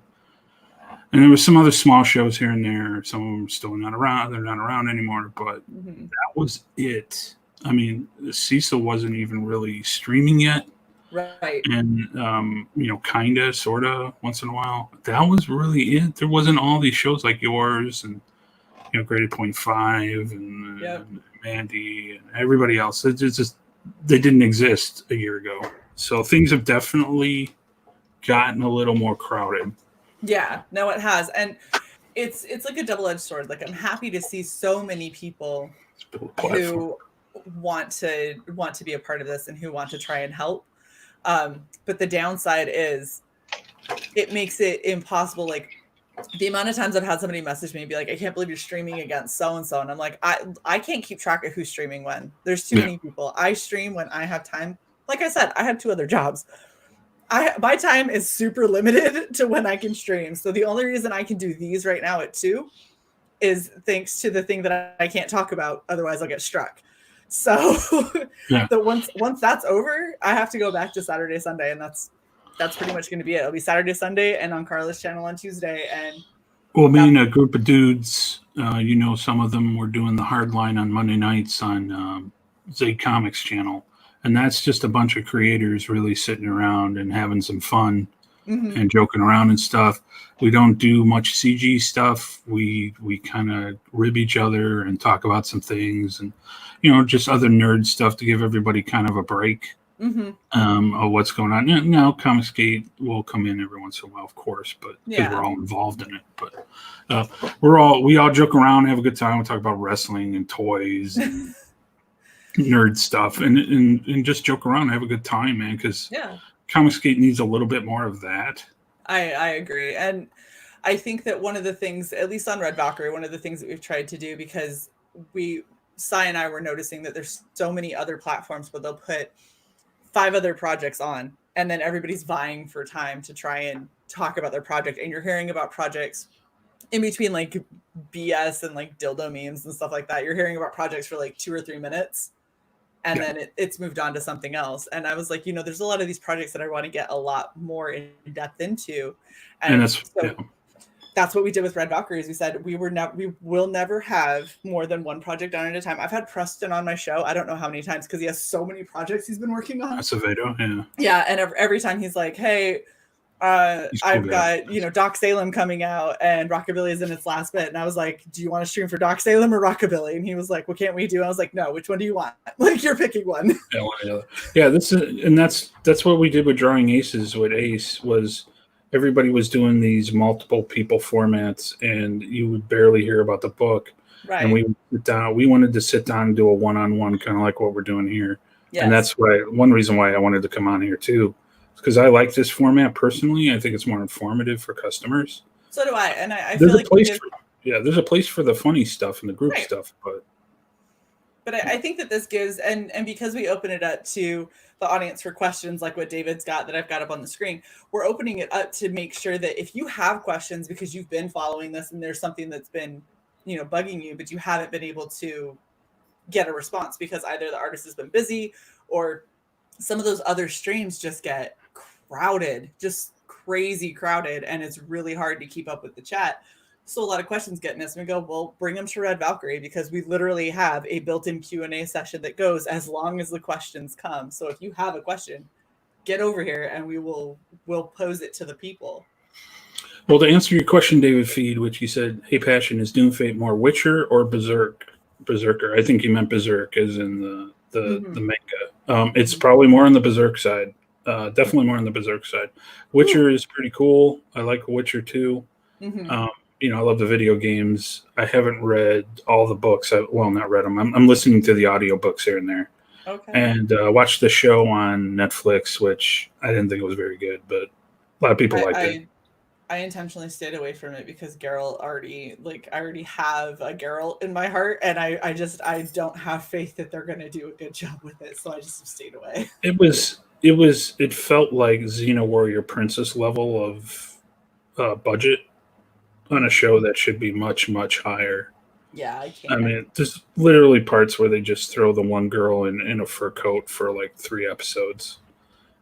And there was some other small shows here and there. Some of them are still not around. They're not around anymore, but that was it. I mean, Cecil wasn't even really streaming yet. Right. And, kind of, sort of, once in a while. That was really it. There wasn't all these shows like yours and, Graded Point 5 and Mandy and everybody else. They didn't exist a year ago. So things have definitely gotten a little more crowded. Yeah, no, it has. And it's like a double-edged sword. Like, I'm happy to see so many people who want to be a part of this and who want to try and help. But the downside is it makes it impossible. Like, the amount of times I've had somebody message me and be like, I can't believe you're streaming against so-and-so. And I'm like, I can't keep track of who's streaming when. There's too many people. I stream when I have time. Like I said, I have 2 other jobs. My time is super limited to when I can stream. So the only reason I can do these right now at 2 is thanks to the thing that I can't talk about, otherwise I'll get struck. So Yeah. once that's over, I have to go back to Saturday, Sunday, and that's pretty much going to be it. It'll be Saturday, Sunday, and on Carla's channel on Tuesday. And Well, me and a group of dudes, some of them were doing the hard line on Monday nights on Zay Comics channel. And that's just a bunch of creators really sitting around and having some fun and joking around and stuff. We don't do much CG stuff. We kind of rib each other and talk about some things and, just other nerd stuff to give everybody kind of a break of what's going on. Now, Comicsgate will come in every once in a while, of course, but because we're all involved in it. But we all joke around, have a good time. We talk about wrestling and toys and nerd stuff and just joke around and have a good time, man, because Comicsgate needs a little bit more of that. I agree. And I think that one of the things, at least on Red Valkyrie, one of the things that we've tried to do, because Cy and I were noticing that there's so many other platforms, but they'll put 5 other projects on, and then everybody's vying for time to try and talk about their project. And you're hearing about projects in between like BS and like dildo memes and stuff like that. You're hearing about projects for like 2 or 3 minutes. And then it's moved on to something else. And I was like, there's a lot of these projects that I want to get a lot more in depth into. And that's what we did with Red Valkyrie. Is we said we will never have more than one project on at a time. I've had Preston on my show, I don't know how many times, because he has so many projects he's been working on. Acevedo, yeah. Yeah, and every time he's like, hey, I've got, Doc Salem coming out and Rockabilly is in its last bit. And I was like, do you want to stream for Doc Salem or Rockabilly? And he was like, what can't we do? And I was like, no, which one do you want? Like, you're picking one. Yeah, that's what we did with Drawing Aces with Ace. Was everybody was doing these multiple people formats and you would barely hear about the book. Right. And we wanted to sit down and do a one-on-one, kind of like what we're doing here. Yes. And that's one reason why I wanted to come on here too. Because I like this format personally. I think it's more informative for customers. So do I. And I feel like there's a place for the funny stuff and the group stuff. But I think that this gives, and because we open it up to the audience for questions like what David's got that I've got up on the screen, we're opening it up to make sure that if you have questions because you've been following this and there's something that's been, bugging you, but you haven't been able to get a response because either the artist has been busy or some of those other streams just get crowded, just crazy crowded, and it's really hard to keep up with the chat. So a lot of questions get missed. And we go, well, bring them to Red Valkyrie because we literally have a built-in Q&A session that goes as long as the questions come. So if you have a question, get over here and we'll pose it to the people. Well, to answer your question, David Feed, which you said, hey, Passion, is Doomfate more Witcher or Berserker? I think you meant Berserk as in the manga. It's probably more on the Berserk side. Definitely more on the Berserk side. Witcher is pretty cool. I like Witcher 2. I love the video games. I haven't read all the books. Not read them. I'm listening to the audiobooks here and there. Okay. And watched the show on Netflix, which I didn't think it was very good, but a lot of people liked it. I intentionally stayed away from it because Geralt I already have a Geralt in my heart, and I don't have faith that they're going to do a good job with it, so I just stayed away. It felt like Xena Warrior Princess level of budget on a show that should be much, much higher. Yeah, I can't. I mean, there's literally parts where they just throw the one girl in a fur coat for like 3 episodes.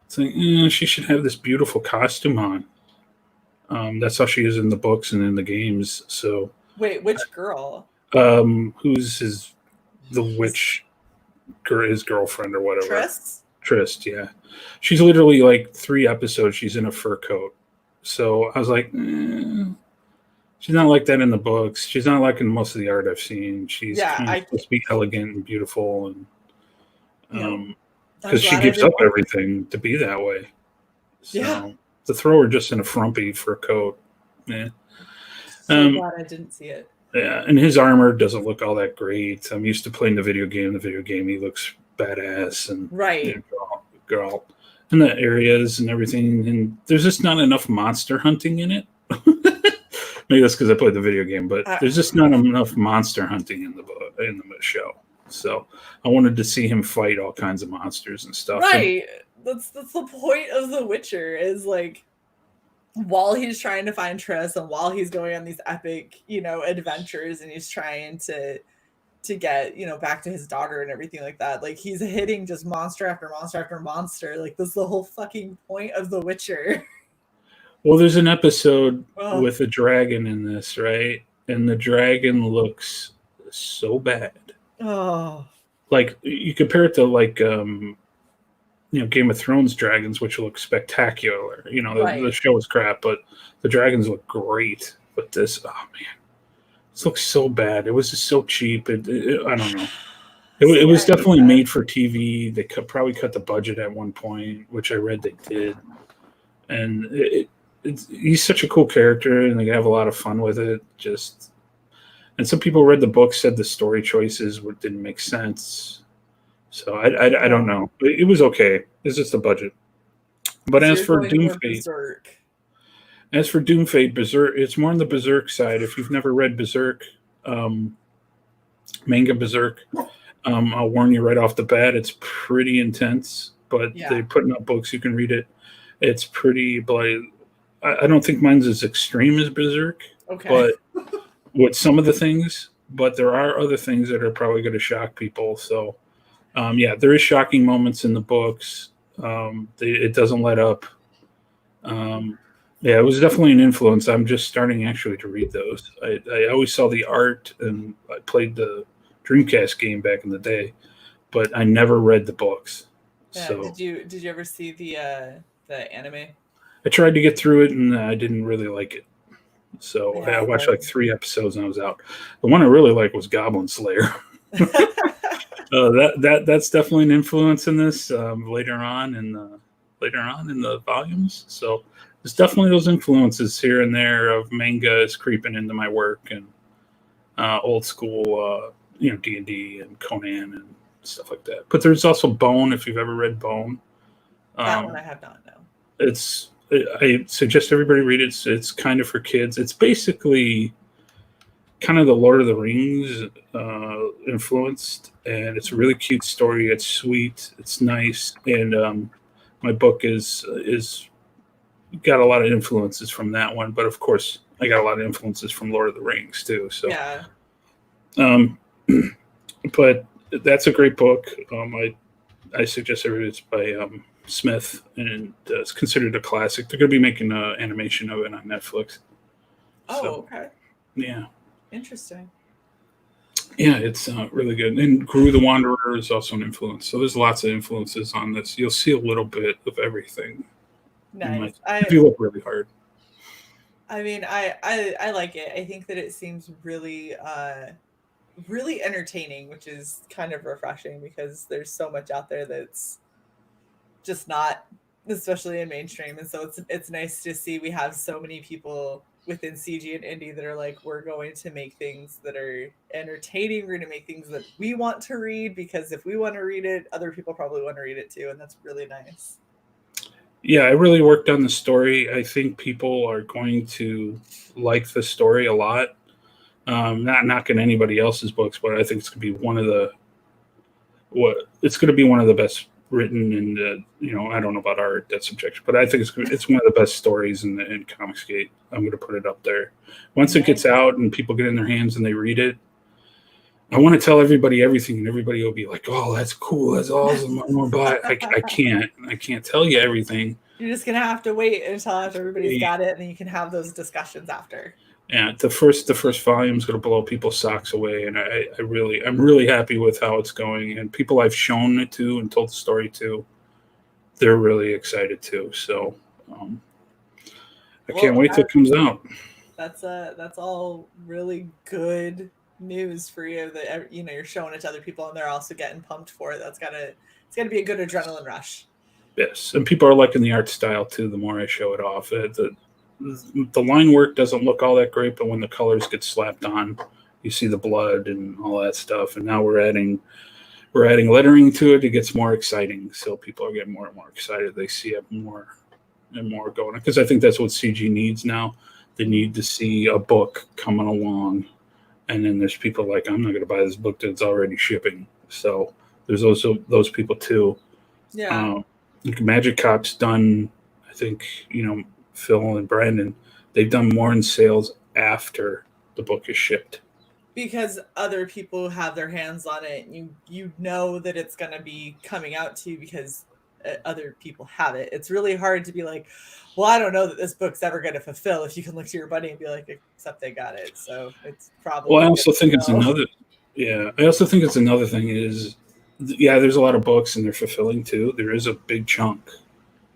It's like, she should have this beautiful costume on. That's how she is in the books and in the games. So wait, which girl? Who's the witch? His girlfriend or whatever. Trist, yeah. She's literally like 3 episodes. She's in a fur coat. So I was like, she's not like that in the books. She's not like in most of the art I've seen. She's supposed to be elegant and beautiful, and because she gives up everything to be that way. So to throw her just in a frumpy fur coat, glad I didn't see it. Yeah, and his armor doesn't look all that great. I'm used to playing the video game. He looks badass and girl in the areas and everything. And there's just not enough monster hunting in it. Maybe that's because I played the video game, but there's just not enough monster hunting in the show. So I wanted to see him fight all kinds of monsters and stuff. Right. That's the point of The Witcher is like while he's trying to find Triss and while he's going on these epic, adventures, and he's trying to get, back to his daughter and everything like that. Like, he's hitting just monster after monster after monster. Like, this is the whole fucking point of The Witcher. Well, there's an episode Oh. with a dragon in this, right? And the dragon looks so bad. Oh. Like, you compare it to, like, Game of Thrones dragons, which look spectacular. Right. The show is crap, but the dragons look great. But this, oh man, this looks so bad. It was just so cheap. I don't know. It was definitely made for TV. They probably cut the budget at one point, which I read they did. And he's such a cool character, and they have a lot of fun with it. And some people read the book, said the story choices didn't make sense. So I don't know. It was okay. It's just a budget. But as for Doomfate, Berserk, it's more on the Berserk side. If you've never read Berserk, manga Berserk, I'll warn you right off the bat, it's pretty intense. But they're putting out books, you can read it. It's pretty bloody. I don't think mine's as extreme as Berserk. Okay. But with some of the things, but there are other things that are probably going to shock people. So, there is shocking moments in the books. It doesn't let up. It was definitely an influence. I'm just starting actually to read those. I always saw the art, and I played the Dreamcast game back in the day, but I never read the books. Yeah. So Did you ever see the anime? I tried to get through it, and I didn't really like it. So I watched like 3 episodes, and I was out. The one I really liked was Goblin Slayer. That's definitely an influence in this later on in the volumes. So there's definitely those influences here and there of manga is creeping into my work, and old school D&D and Conan and stuff like that. But there's also Bone, if you've ever read Bone. That one I have not, no. I suggest everybody read it. It's kind of for kids. It's basically kind of the Lord of the Rings influenced, and it's a really cute story. It's sweet. It's nice, and my book is got a lot of influences from that one. But of course, I got a lot of influences from Lord of the Rings too. So yeah. But that's a great book. I suggest everybody. It's by Smith, and it's considered a classic. They're going to be making an animation of it on Netflix. Okay. Yeah. Interesting. Yeah, it's really good. And Gru the Wanderer is also an influence. So there's lots of influences on this. You'll see a little bit of everything. Nice. If you look really hard. I mean, I like it. I think that it seems really really entertaining, which is kind of refreshing because there's so much out there that's just not, especially in mainstream. And so it's nice to see we have so many people within CG and indie that are like, we're going to make things that are entertaining. We're going to make things that we want to read, because if we want to read it, other people probably want to read it too. And that's really nice. Yeah, I really worked on the story. I think people are going to like the story a lot. Not knocking anybody else's books, but I think it's going to be one of the best written, and I don't know about art, that's subjective, but I think it's one of the best stories in Comicsgate. I'm going to put it up there. Once it gets out and people get in their hands and they read it, I want to tell everybody everything, and everybody will be like, "Oh, that's cool, that's awesome, I want to buy it." I can't tell you everything. You're just gonna have to wait until after everybody's got it, and then you can have those discussions after. Yeah, the first volume is going to blow people's socks away, and I'm really happy with how it's going. And people I've shown it to and told the story to, they're really excited too. So I can't wait till it comes out. That's all really good news for you, that you're showing it to other people and they're also getting pumped for it. It's gotta be a good adrenaline rush. Yes, and people are liking the art style too. The more I show it off, the line work doesn't look all that great, but when the colors get slapped on, you see the blood and all that stuff. And now we're adding lettering to it. It gets more exciting, so people are getting more and more excited. They see it more and more going, because I think that's what CG needs now. They need to see a book coming along, and then there's people like, I'm not going to buy this book that's already shipping. So there's also those people too. Yeah. Magic Cop's done, I think, Phil and Brandon, they've done more in sales after the book is shipped. Because other people have their hands on it, and you know that it's going to be coming out to you because other people have it. It's really hard to be like, well, I don't know that this book's ever going to fulfill, if you can look to your buddy and be like, except they got it, so it's probably. Well, I also think it's another. Yeah, I also think it's another thing is, yeah, there's a lot of books and they're fulfilling too. There is a big chunk,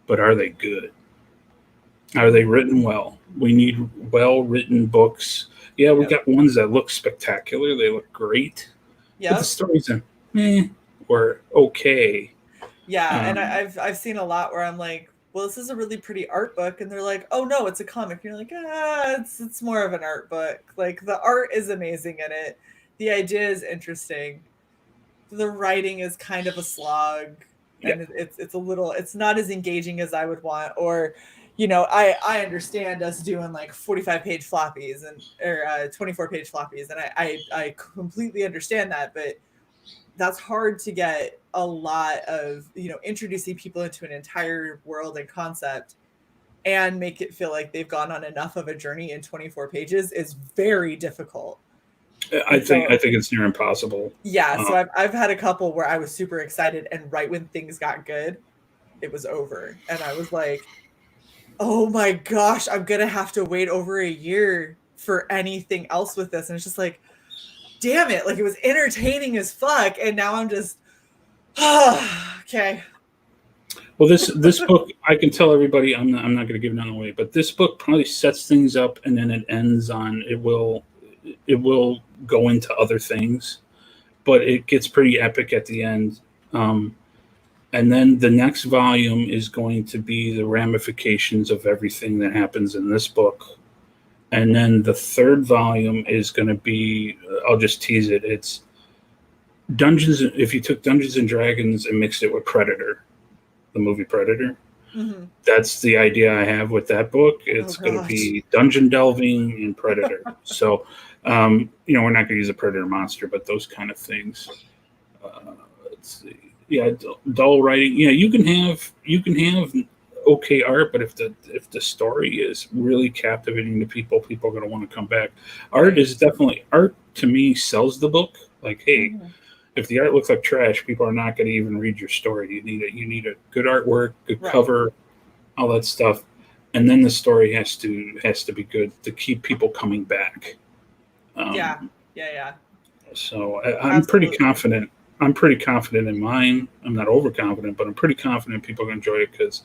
but are they good? Are they written well? We need well-written books. Yeah, we got ones that look spectacular. They look great. Yeah, but the stories are or okay. Yeah, and I've seen a lot where I'm like, well, this is a really pretty art book, and they're like, oh no, it's a comic. And you're like, it's more of an art book. Like the art is amazing in it. The idea is interesting. The writing is kind of a slog, and it's not as engaging as I would want. Or, I understand us doing like 45-page floppies or 24-page floppies, and I completely understand that, but that's hard to get a lot of, introducing people into an entire world and concept and make it feel like they've gone on enough of a journey in 24 pages is very difficult. I think it's near impossible. Yeah, so I've had a couple where I was super excited, and right when things got good, it was over. And I was like, oh my gosh, I'm going to have to wait over a year for anything else with this. And it's just like, damn it. Like, it was entertaining as fuck. And now I'm just, okay. Well, this book, I can tell everybody, I'm not going to give none away, but this book probably sets things up, and then it ends on, it will go into other things, but it gets pretty epic at the end. And then the next volume is going to be the ramifications of everything that happens in this book. And then the third volume is going to be, I'll just tease it. It's Dungeons. If you took Dungeons and Dragons and mixed it with Predator, the movie Predator, that's the idea I have with that book. It's going to be dungeon delving and Predator. So, we're not going to use a Predator monster, but those kind of things. Let's see. Yeah, dull writing. Yeah, you can have okay art, but if the story is really captivating to people are going to want to come back. Art to me sells the book. Like, hey, if the art looks like trash, people are not going to even read your story. You need a good artwork, good cover, all that stuff, and then the story has to be good to keep people coming back. Yeah. So I'm pretty confident. I'm pretty confident in mine. I'm not overconfident, but I'm pretty confident people are going to enjoy it because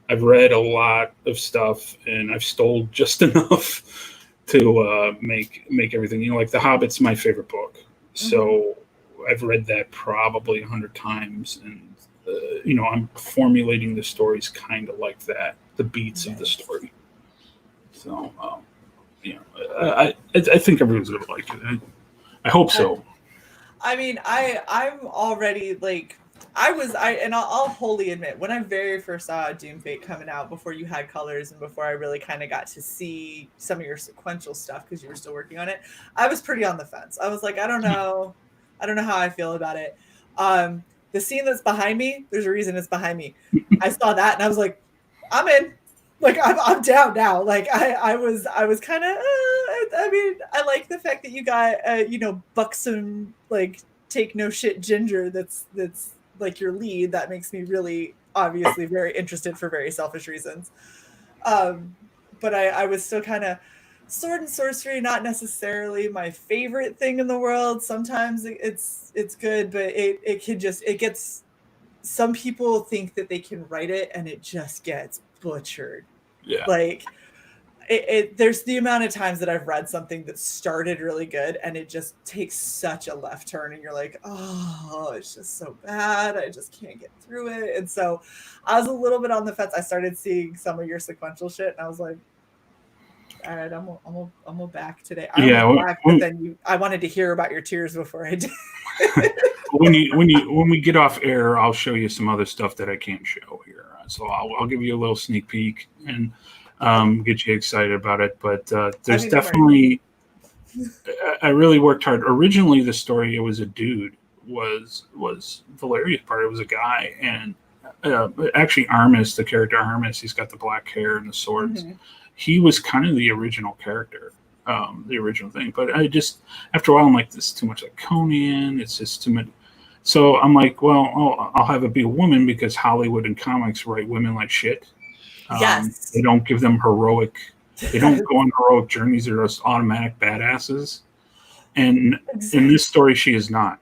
I've read a lot of stuff and I've stole just enough to make everything. Like The Hobbit's my favorite book, so I've read that probably 100 times, and I'm formulating the stories kind of like that, the beats of the story. So I think everyone's going to like it. I hope so. I mean, I'm already like, I'll wholly admit, when I very first saw Doom Fate coming out, before you had colors and before I really kind of got to see some of your sequential stuff because you were still working on it, I was pretty on the fence. I was like, I don't know how I feel about it. The scene that's behind me, there's a reason it's behind me. I saw that and I was like, I'm in. Like, I'm down now. Like, I was kind of, I mean, I like the fact that you got, buxom, like, take no shit Ginger that's like your lead. That makes me really, obviously, very interested for very selfish reasons. But I was still kind of, sword and sorcery, not necessarily my favorite thing in the world. Sometimes it's good, but it gets, some people think that they can write it and it just gets butchered. Yeah. Like there's the amount of times that I've read something that started really good and it just takes such a left turn and you're like, oh, it's just so bad. I just can't get through it. And so I was a little bit on the fence. I started seeing some of your sequential shit and I was like, all right, I'm gonna back today. But then I wanted to hear about your tears before I did. when we get off air, I'll show you some other stuff that I can't show here. So I'll give you a little sneak peek and get you excited about it. But there's definitely, I really worked hard. Originally, the story, it was a dude, was Valeria's part. It was a guy, and actually Armis, the character Armis, he's got the black hair and the swords. Mm-hmm. He was kind of the original character, the original thing. But I just, after a while, I'm like, this is too much like Conan. It's just too much. So I'm like, well, I'll have it be a woman because Hollywood and comics write women like shit. Yes. They don't give them heroic. They don't go on heroic journeys. They're just automatic badasses. And in this story, she is not.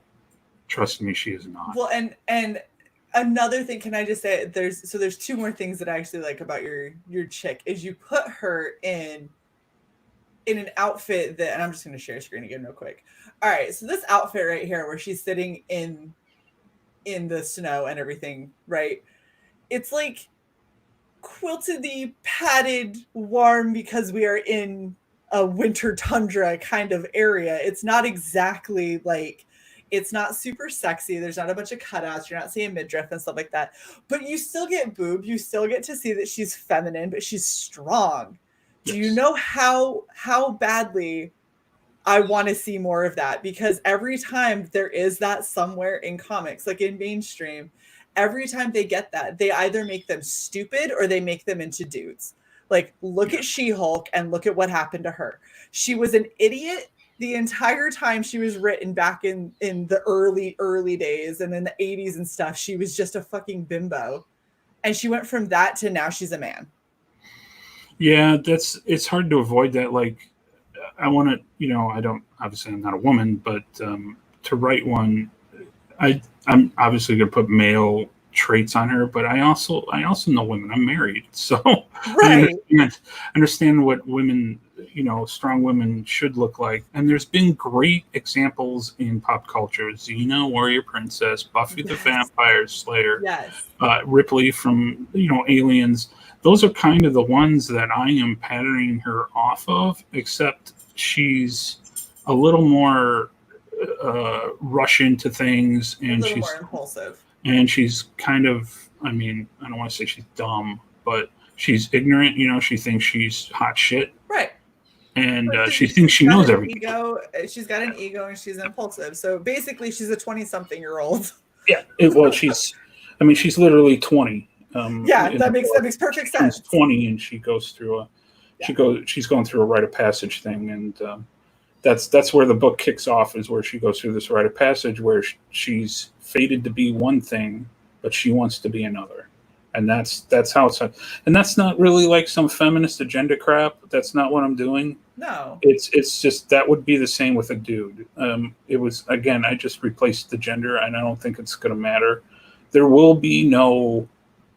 Trust me, she is not. Well, and another thing, can I just say, there's two more things that I actually like about your chick is you put her in an outfit that, and I'm just going to share screen again real quick. All right, so this outfit right here, where she's sitting in the snow and everything, right? It's like quilted-y, padded, warm because we are in a winter tundra kind of area. It's not exactly like, it's not super sexy. There's not a bunch of cutouts. You're not seeing midriff and stuff like that. But you still get boob. You still get to see that she's feminine, but she's strong. Do you know how badly I want to see more of that? Because every time there is that somewhere in comics, like in mainstream, every time they get that, they either make them stupid or they make them into dudes. Like, look at She-Hulk and look at what happened to her. She was an idiot the entire time she was written back in the early days and in the 80s and stuff. She was just a fucking bimbo. And she went from that to now she's a man. Yeah, it's hard to avoid that. Like, I want to, obviously I'm not a woman, but to write one, I'm obviously going to put male traits on her, but I also know women. I'm married, so right. I understand what women, strong women should look like. And there's been great examples in pop culture: Xena, Warrior Princess, Buffy the Vampire Slayer, Ripley from Aliens. Those are kind of the ones that I am patterning her off of, except she's a little more rush into things, and she's more impulsive. And she's kind of, I don't want to say she's dumb, but she's ignorant. She thinks she's hot shit. Right. And she thinks she knows everything. She's got an ego and she's impulsive. So basically she's a 20-something-year-old. Yeah. She's literally 20. That makes perfect sense. She's 20 and she goes through she's going through a rite of passage thing. And that's where the book kicks off, is where she goes through this rite of passage where she's fated to be one thing, but she wants to be another. And that's how it's, and that's not really like some feminist agenda crap. That's not what I'm doing. No, it's just, that would be the same with a dude. It was, again, I just replaced the gender, and I don't think it's going to matter. There will be no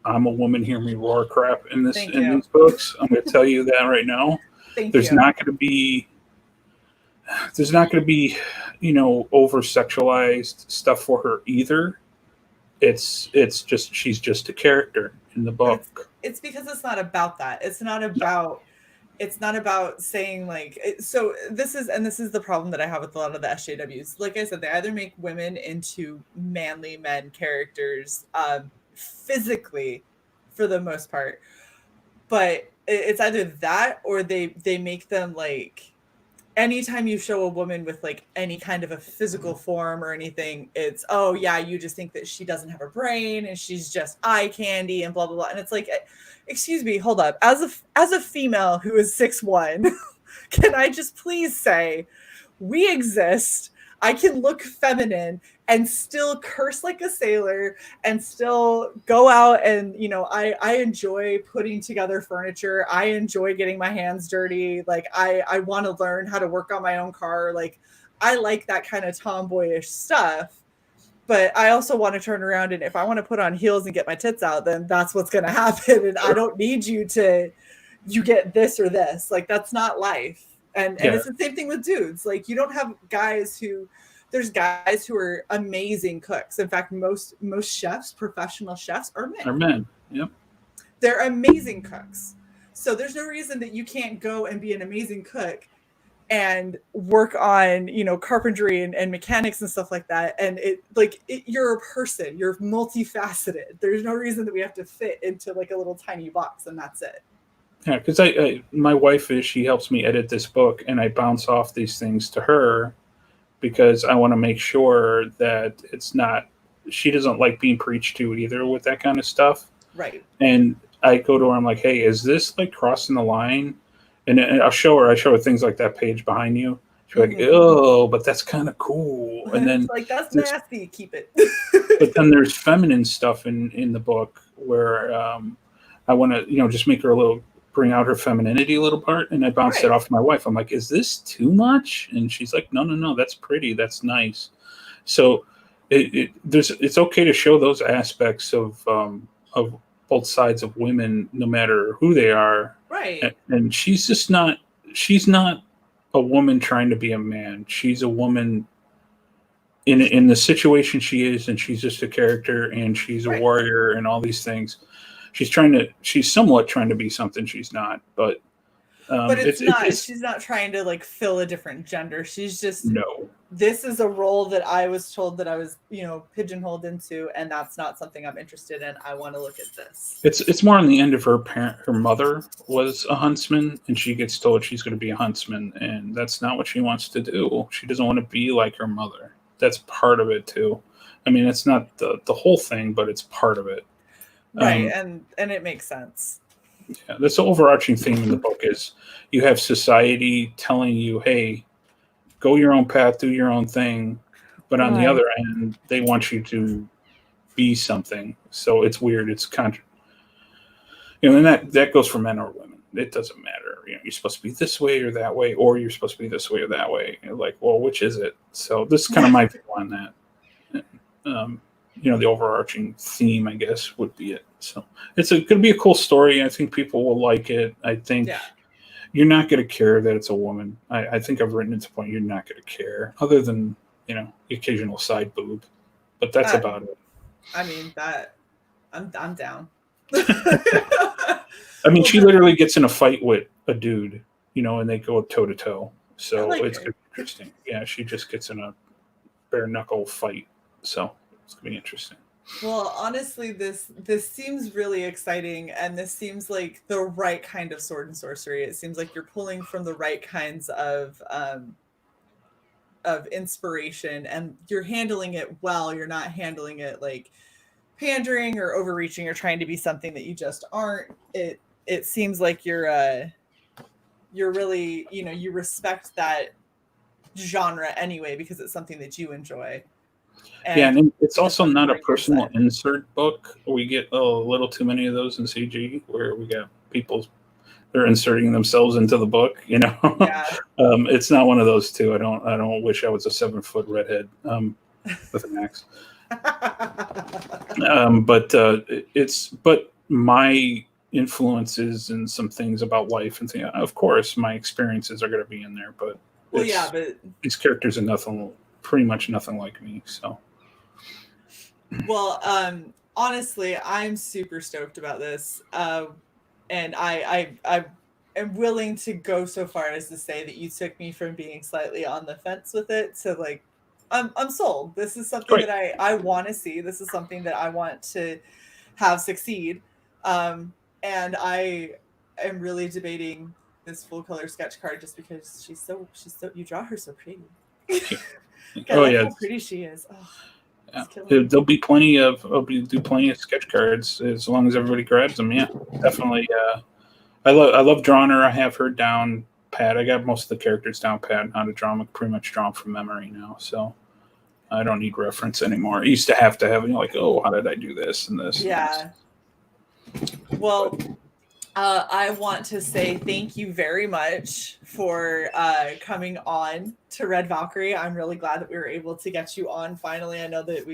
I'm a woman, hear me roar crap in these books. I'm going to tell you that right now. There's not going to be over sexualized stuff for her either. It's just, she's just a character in the book. It's because it's not about that. It's not about saying like, so this is the problem that I have with a lot of the SJWs. Like I said, they either make women into manly men characters, physically for the most part, but it's either that or they make them like, anytime you show a woman with like any kind of a physical form or anything, it's, oh yeah, you just think that she doesn't have a brain and she's just eye candy and blah blah blah. And it's like, excuse me, hold up. As a female who is 6'1", can I just please say, we exist. I can look feminine and still curse like a sailor and still go out and, I enjoy putting together furniture. I enjoy getting my hands dirty. Like I want to learn how to work on my own car. Like I like that kind of tomboyish stuff, but I also want to turn around, and if I want to put on heels and get my tits out, then that's what's going to happen. And I don't need you get this or this. Like that's not life. And it's the same thing with dudes. Like you don't have there's guys who are amazing cooks. In fact, most chefs, professional chefs, are men. Are men. Yep. They're amazing cooks. So there's no reason that you can't go and be an amazing cook and work on, carpentry and mechanics and stuff like that. And you're a person, you're multifaceted. There's no reason that we have to fit into like a little tiny box and that's it. Yeah, because my wife she helps me edit this book, and I bounce off these things to her because I want to make sure that it's not she doesn't like being preached to either with that kind of stuff. Right. And I go to her, I'm like, hey, is this like crossing the line? And I show her things like that page behind you. She's like, oh, but that's kind of cool. And then it's like, that's nasty. Keep it. but then there's feminine stuff in the book where I want to, just make her bring out her femininity a little part. And I bounced it off to my wife. I'm like, is this too much? And she's like, no, that's pretty. That's nice. So it's okay to show those aspects of both sides of women, no matter who they are. Right. And she's not a woman trying to be a man. She's a woman in the situation she is, and she's just a character, and she's a warrior and all these things. She's somewhat trying to be something she's not, but she's not trying to like fill a different gender. She's just, no, this is a role that I was told that I was, pigeonholed into, and that's not something I'm interested in. I want to look at this. It's more on the end of her mother was a huntsman, and she gets told she's going to be a huntsman, and that's not what she wants to do. She doesn't want to be like her mother. That's part of it too. I mean, it's not the whole thing, but it's part of it. Right. And it makes sense. Yeah, that's the overarching theme in the book is you have society telling you, hey, go your own path, do your own thing. But on the other end, they want you to be something. So it's weird. It's and that goes for men or women. It doesn't matter. You're supposed to be this way or that way, or you're supposed to be this way or that way. You're like, well, which is it? So this is kind of my view on that. The overarching theme, I guess, would be it. So it's going to be a cool story. I think people will like it. I think you're not going to care that it's a woman. I think I've written it to the point you're not going to care, other than the occasional side boob, but that's about it. I mean, that I'm down. I mean, she literally gets in a fight with a dude, and they go toe to toe. So it's gonna be interesting. Yeah, she just gets in a bare knuckle fight. So it's gonna be interesting. Well, honestly, this seems really exciting, and this seems like the right kind of sword and sorcery. It seems like you're pulling from the right kinds of inspiration, and you're handling it well. You're not handling it like pandering or overreaching or trying to be something that you just aren't. It seems like you're really, you respect that genre anyway because it's something that you enjoy. And it's also not a personal insert book. We get a little too many of those in CG where we got people they're inserting themselves into the book. Yeah. It's not one of those two. I don't wish I was a 7-foot redhead with an axe. But my influences and some things about life and things. Of course, my experiences are going to be in there, but these characters are pretty much nothing like me. So, well, honestly, I'm super stoked about this, and I am willing to go so far as to say that you took me from being slightly on the fence with it to like. I'm sold. This is something that I want to see. This is something that I want to have succeed. And I am really debating this full color sketch card just because she's so you draw her so pretty. How pretty she is. There'll be plenty of sketch cards as long as everybody grabs them. Yeah, definitely. I love drawing her. I have her down pat. I got most of the characters down pat. How to draw them, pretty much draw them from memory now. So I don't need reference anymore. I used to have like, oh, how did I do this and this? Yeah. And this. Well, I want to say thank you very much for coming on to Red Valkyrie. I'm really glad that we were able to get you on finally. I know that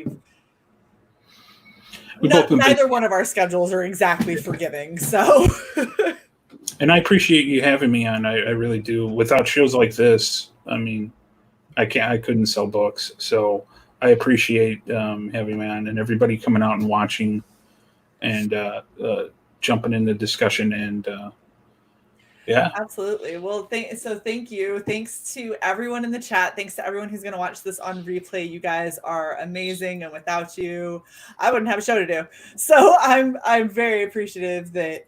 neither one of our schedules are exactly forgiving. So, and I appreciate you having me on. I really do. Without shows like this, I mean, I couldn't sell books. So I appreciate having me on and everybody coming out and watching and jumping in the discussion and absolutely. Well, thank you. Thanks to everyone in the chat. Thanks to everyone who's going to watch this on replay. You guys are amazing, and without you, I wouldn't have a show to do. So I'm very appreciative that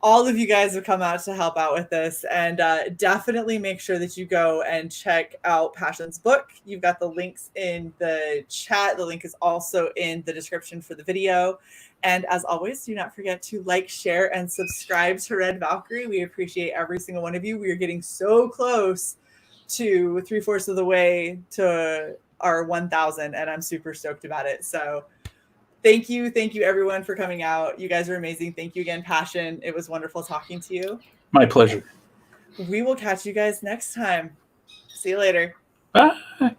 all of you guys have come out to help out with this, and definitely make sure that you go and check out Passion's book. You've got the links in the chat. The link is also in the description for the video. And as always, do not forget to like, share, and subscribe to Red Valkyrie. We appreciate every single one of you. We are getting so close to 3/4 of the way to our 1,000, and I'm super stoked about it. So thank you everyone for coming out. You guys are amazing. Thank you again, Passion. It was wonderful talking to you. My pleasure. We will catch you guys next time. See you later. Bye.